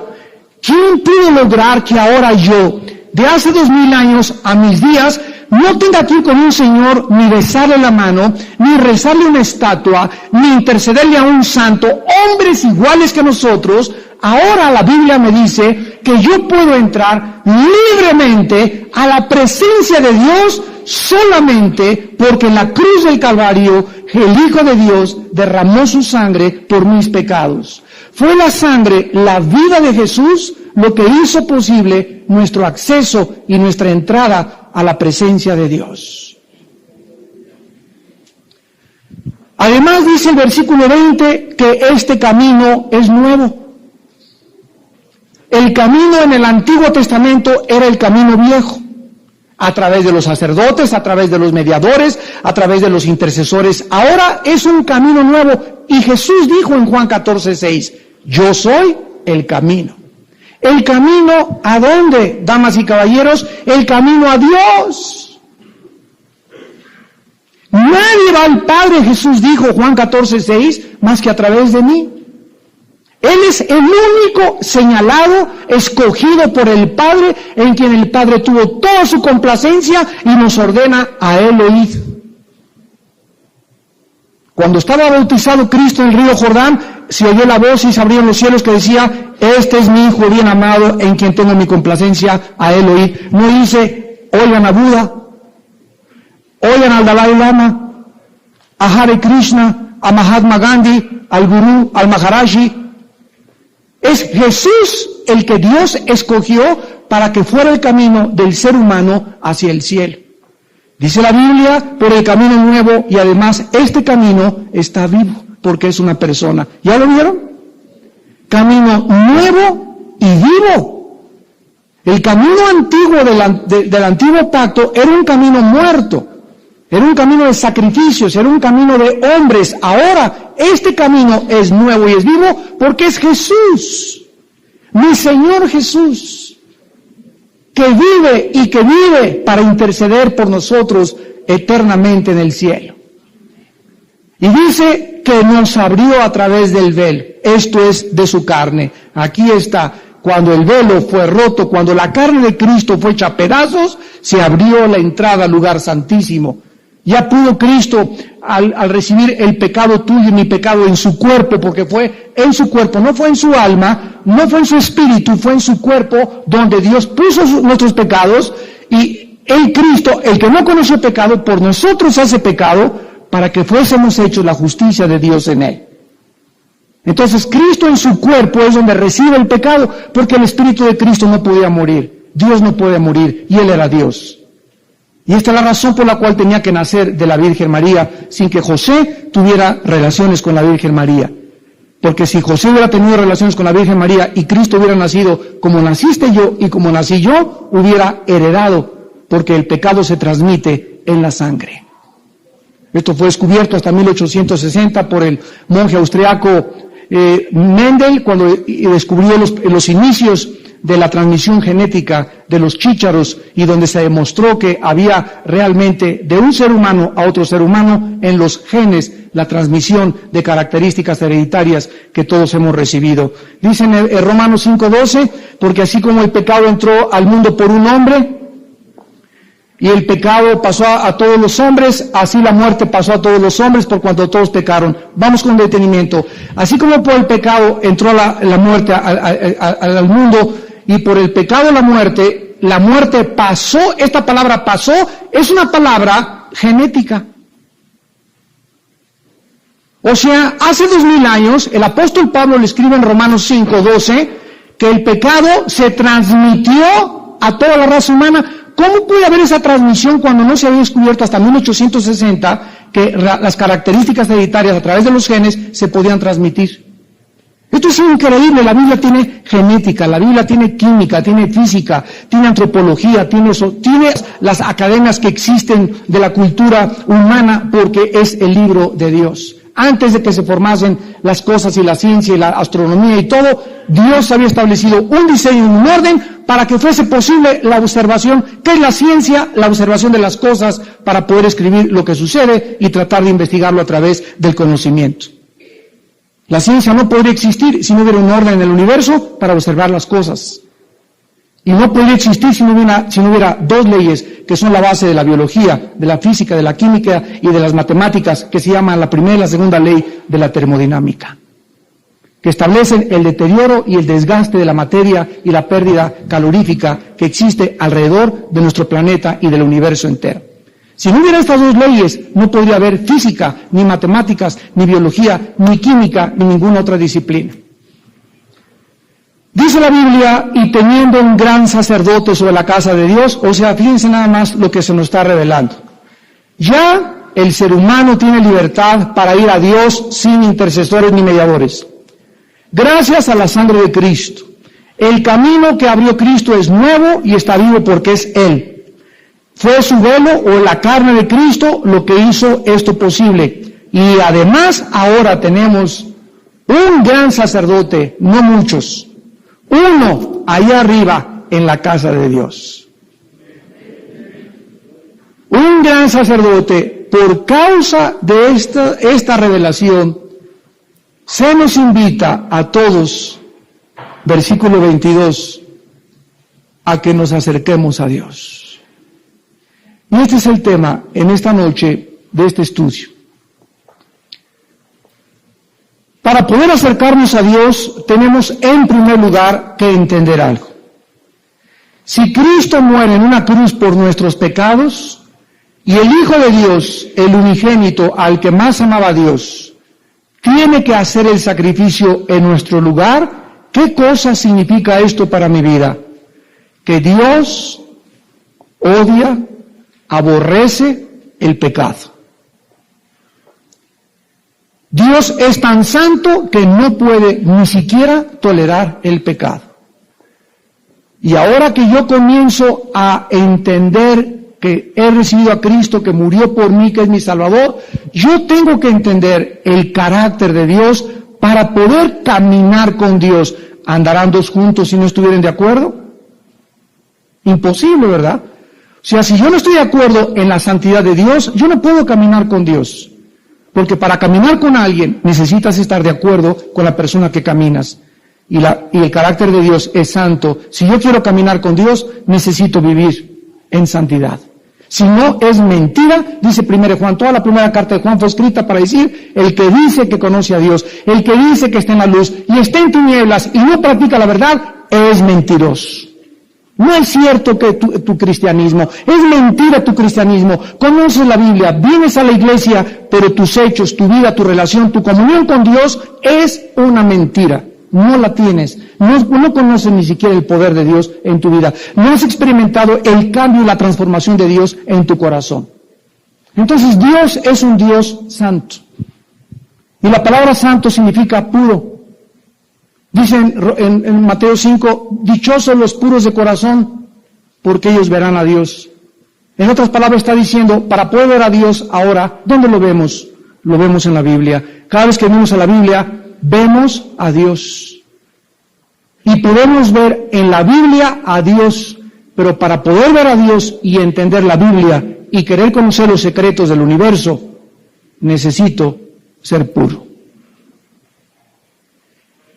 ¿Quién pudo lograr que ahora yo, de hace 2000 años a mis días, no tenga que ir con un señor, ni besarle la mano, ni rezarle una estatua, ni intercederle a un santo, hombres iguales que nosotros? Ahora la Biblia me dice que yo puedo entrar libremente a la presencia de Dios solamente porque en la cruz del Calvario el Hijo de Dios derramó su sangre por mis pecados. Fue la sangre, la vida de Jesús, lo que hizo posible nuestro acceso y nuestra entrada a la presencia de Dios. Además dice el versículo 20 que este camino es nuevo. El camino en el Antiguo Testamento era el camino viejo, a través de los sacerdotes, a través de los mediadores, a través de los intercesores. Ahora es un camino nuevo, y Jesús dijo en Juan 14:6, yo soy el camino. ¿El camino a dónde, damas y caballeros? El camino a Dios. Nadie va al Padre, Jesús dijo, Juan 14:6, más que a través de mí. Él es el único señalado, escogido por el Padre, en quien el Padre tuvo toda su complacencia y nos ordena a Él oíd. Cuando estaba bautizado Cristo en el río Jordán, se oyó la voz y se abrieron los cielos que decía, este es mi Hijo bien amado, en quien tengo mi complacencia, a Él oíd. No dice, oigan a Buda, oigan al Dalai Lama, a Hare Krishna, a Mahatma Gandhi, al Gurú, al Maharaji. Es Jesús el que Dios escogió para que fuera el camino del ser humano hacia el cielo. Dice la Biblia, por el camino nuevo, y además este camino está vivo, porque es una persona. ¿Ya lo vieron? Camino nuevo y vivo. El camino antiguo del antiguo pacto era un camino muerto. Era un camino de sacrificios, era un camino de hombres. Ahora, este camino es nuevo y es vivo porque es Jesús, mi Señor Jesús, que vive y que vive para interceder por nosotros eternamente en el cielo. Y dice que nos abrió a través del velo, esto es de su carne. Aquí está, cuando el velo fue roto, cuando la carne de Cristo fue hecha a pedazos, se abrió la entrada al lugar santísimo. Ya pudo Cristo, al recibir el pecado tuyo y mi pecado en su cuerpo, porque fue en su cuerpo, no fue en su alma, no fue en su espíritu, fue en su cuerpo donde Dios puso nuestros pecados, y el Cristo, el que no conoció pecado, por nosotros hace pecado, para que fuésemos hechos la justicia de Dios en él. Entonces Cristo en su cuerpo es donde recibe el pecado, porque el Espíritu de Cristo no podía morir, Dios no puede morir, y Él era Dios. Y esta es la razón por la cual tenía que nacer de la Virgen María, sin que José tuviera relaciones con la Virgen María. Porque si José hubiera tenido relaciones con la Virgen María y Cristo hubiera nacido como naciste yo y como nací yo, hubiera heredado, porque el pecado se transmite en la sangre. Esto fue descubierto hasta 1860 por el monje austriaco Mendel, cuando descubrió los inicios de la transmisión genética de los chícharos, y donde se demostró que había realmente de un ser humano a otro ser humano en los genes la transmisión de características hereditarias que todos hemos recibido. Dice en Romanos 5:12, porque así como el pecado entró al mundo por un hombre, y el pecado pasó a todos los hombres, así la muerte pasó a todos los hombres por cuanto todos pecaron. Vamos con detenimiento. Así como por el pecado entró la muerte al mundo, y por el pecado la muerte pasó. Esta palabra pasó es una palabra genética. O sea, hace 2000 años el apóstol Pablo le escribe en Romanos 5:12 que el pecado se transmitió a toda la raza humana. ¿Cómo puede haber esa transmisión cuando no se había descubierto hasta 1860 que las características hereditarias a través de los genes se podían transmitir? Esto es increíble. La Biblia tiene genética, la Biblia tiene química, tiene física, tiene antropología, tiene las academias que existen de la cultura humana, porque es el libro de Dios. Antes de que se formasen las cosas y la ciencia y la astronomía y todo, Dios había establecido un diseño y un orden para que fuese posible la observación, que es la ciencia, la observación de las cosas, para poder escribir lo que sucede y tratar de investigarlo a través del conocimiento. La ciencia no podría existir si no hubiera un orden en el universo para observar las cosas. Y no podría existir si no hubiera dos leyes que son la base de la biología, de la física, de la química y de las matemáticas, que se llaman la primera y la segunda ley de la termodinámica. que establecen el deterioro y el desgaste de la materia y la pérdida calorífica que existe alrededor de nuestro planeta y del universo entero. Si no hubiera estas dos leyes, no podría haber física, ni matemáticas, ni biología, ni química, ni ninguna otra disciplina. Dice la Biblia, y teniendo un gran sacerdote sobre la casa de Dios, o sea, fíjense nada más lo que se nos está revelando. Ya el ser humano tiene libertad para ir a Dios sin intercesores ni mediadores. Gracias a la sangre de Cristo. El camino que abrió Cristo es nuevo y está vivo porque es Él. Fue su velo o la carne de Cristo lo que hizo esto posible. Y además ahora tenemos un gran sacerdote, no muchos, uno allá arriba en la casa de Dios. Un gran sacerdote, por causa de esta revelación, se nos invita a todos, versículo 22, a que nos acerquemos a Dios. Y este es el tema en esta noche de este estudio. Para poder acercarnos a Dios, tenemos en primer lugar que entender algo. Si Cristo muere en una cruz por nuestros pecados, y el Hijo de Dios, el unigénito al que más amaba a Dios, tiene que hacer el sacrificio en nuestro lugar, ¿qué cosa significa esto para mi vida? Que Dios odia, aborrece el pecado. Dios es tan santo que no puede ni siquiera tolerar el pecado. Y ahora que yo comienzo a entender que he recibido a Cristo, que murió por mí, que es mi Salvador, yo tengo que entender el carácter de Dios para poder caminar con Dios. ¿Andarán dos juntos si no estuvieran de acuerdo? Imposible, ¿verdad? O sea, si yo no estoy de acuerdo en la santidad de Dios, yo no puedo caminar con Dios. Porque para caminar con alguien necesitas estar de acuerdo con la persona que caminas. Y el carácter de Dios es santo. Si yo quiero caminar con Dios, necesito vivir en santidad. Si no, es mentira, dice 1 Juan. Toda la primera carta de Juan fue escrita para decir, el que dice que conoce a Dios, el que dice que está en la luz y está en tinieblas y no practica la verdad, es mentiroso. No es cierto que tu cristianismo, es mentira tu cristianismo. Conoces la Biblia, vienes a la iglesia, pero tus hechos, tu vida, tu relación, tu comunión con Dios es una mentira. No la tienes. No conoces ni siquiera el poder de Dios en tu vida. No has experimentado el cambio y la transformación de Dios en tu corazón. Entonces Dios es un Dios santo. Y la palabra santo significa puro. Dicen en Mateo 5, dichosos los puros de corazón, porque ellos verán a Dios. En otras palabras está diciendo, para poder ver a Dios ahora, ¿dónde lo vemos? Lo vemos en la Biblia. Cada vez que venimos a la Biblia, vemos a Dios. Y podemos ver en la Biblia a Dios, pero para poder ver a Dios y entender la Biblia y querer conocer los secretos del universo, necesito ser puro.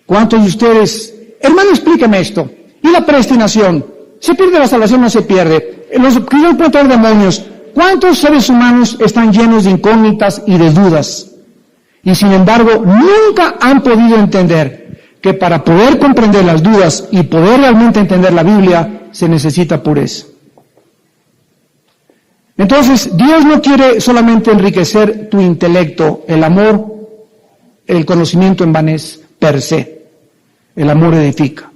¿Cuántos de ustedes, hermano, explíqueme esto? ¿Y la predestinación? ¿Se pierde la salvación o no se pierde? Los cristianos pueden tener demonios. ¿Cuántos seres humanos están llenos de incógnitas y de dudas? Y sin embargo, nunca han podido entender que para poder comprender las dudas y poder realmente entender la Biblia, se necesita pureza. Entonces, Dios no quiere solamente enriquecer tu intelecto. El amor, el conocimiento envanece per se. El amor edifica.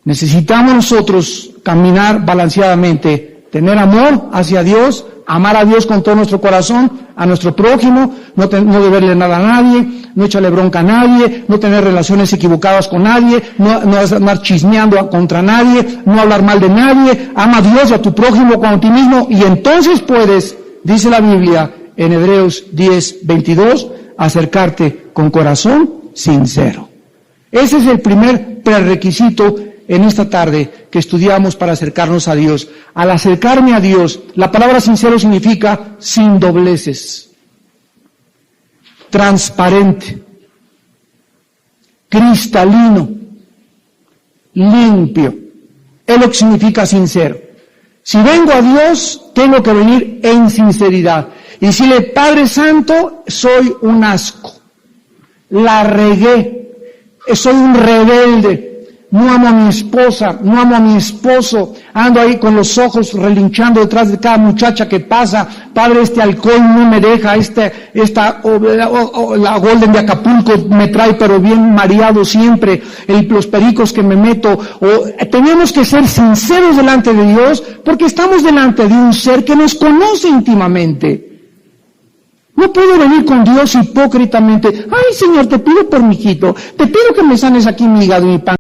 Necesitamos nosotros caminar balanceadamente, tener amor hacia Dios, amar a Dios con todo nuestro corazón, a nuestro prójimo, no deberle nada a nadie, no echarle bronca a nadie, no tener relaciones equivocadas con nadie, no andar chismeando contra nadie, no hablar mal de nadie, ama a Dios y a tu prójimo como a ti mismo, y entonces puedes, dice la Biblia en Hebreos 10:22, acercarte con corazón sincero. Ese es el primer prerequisito en esta tarde que estudiamos para acercarnos a Dios. Al acercarme a Dios, la palabra sincero significa sin dobleces, transparente, cristalino, limpio. Es lo que significa sincero. Si vengo a Dios, tengo que venir en sinceridad. Y decirle, Padre Santo, soy un asco. La regué. soy un rebelde. No amo a mi esposa, no amo a mi esposo, ando ahí con los ojos relinchando detrás de cada muchacha que pasa. Padre, este alcohol no me deja, la Golden de Acapulco me trae pero bien mareado siempre, los pericos que me meto. Tenemos que ser sinceros delante de Dios, porque estamos delante de un ser que nos conoce íntimamente. No puedo venir con Dios hipócritamente. Ay, Señor, te pido por mi hijito, te pido que me sanes aquí mi hígado y mi pan.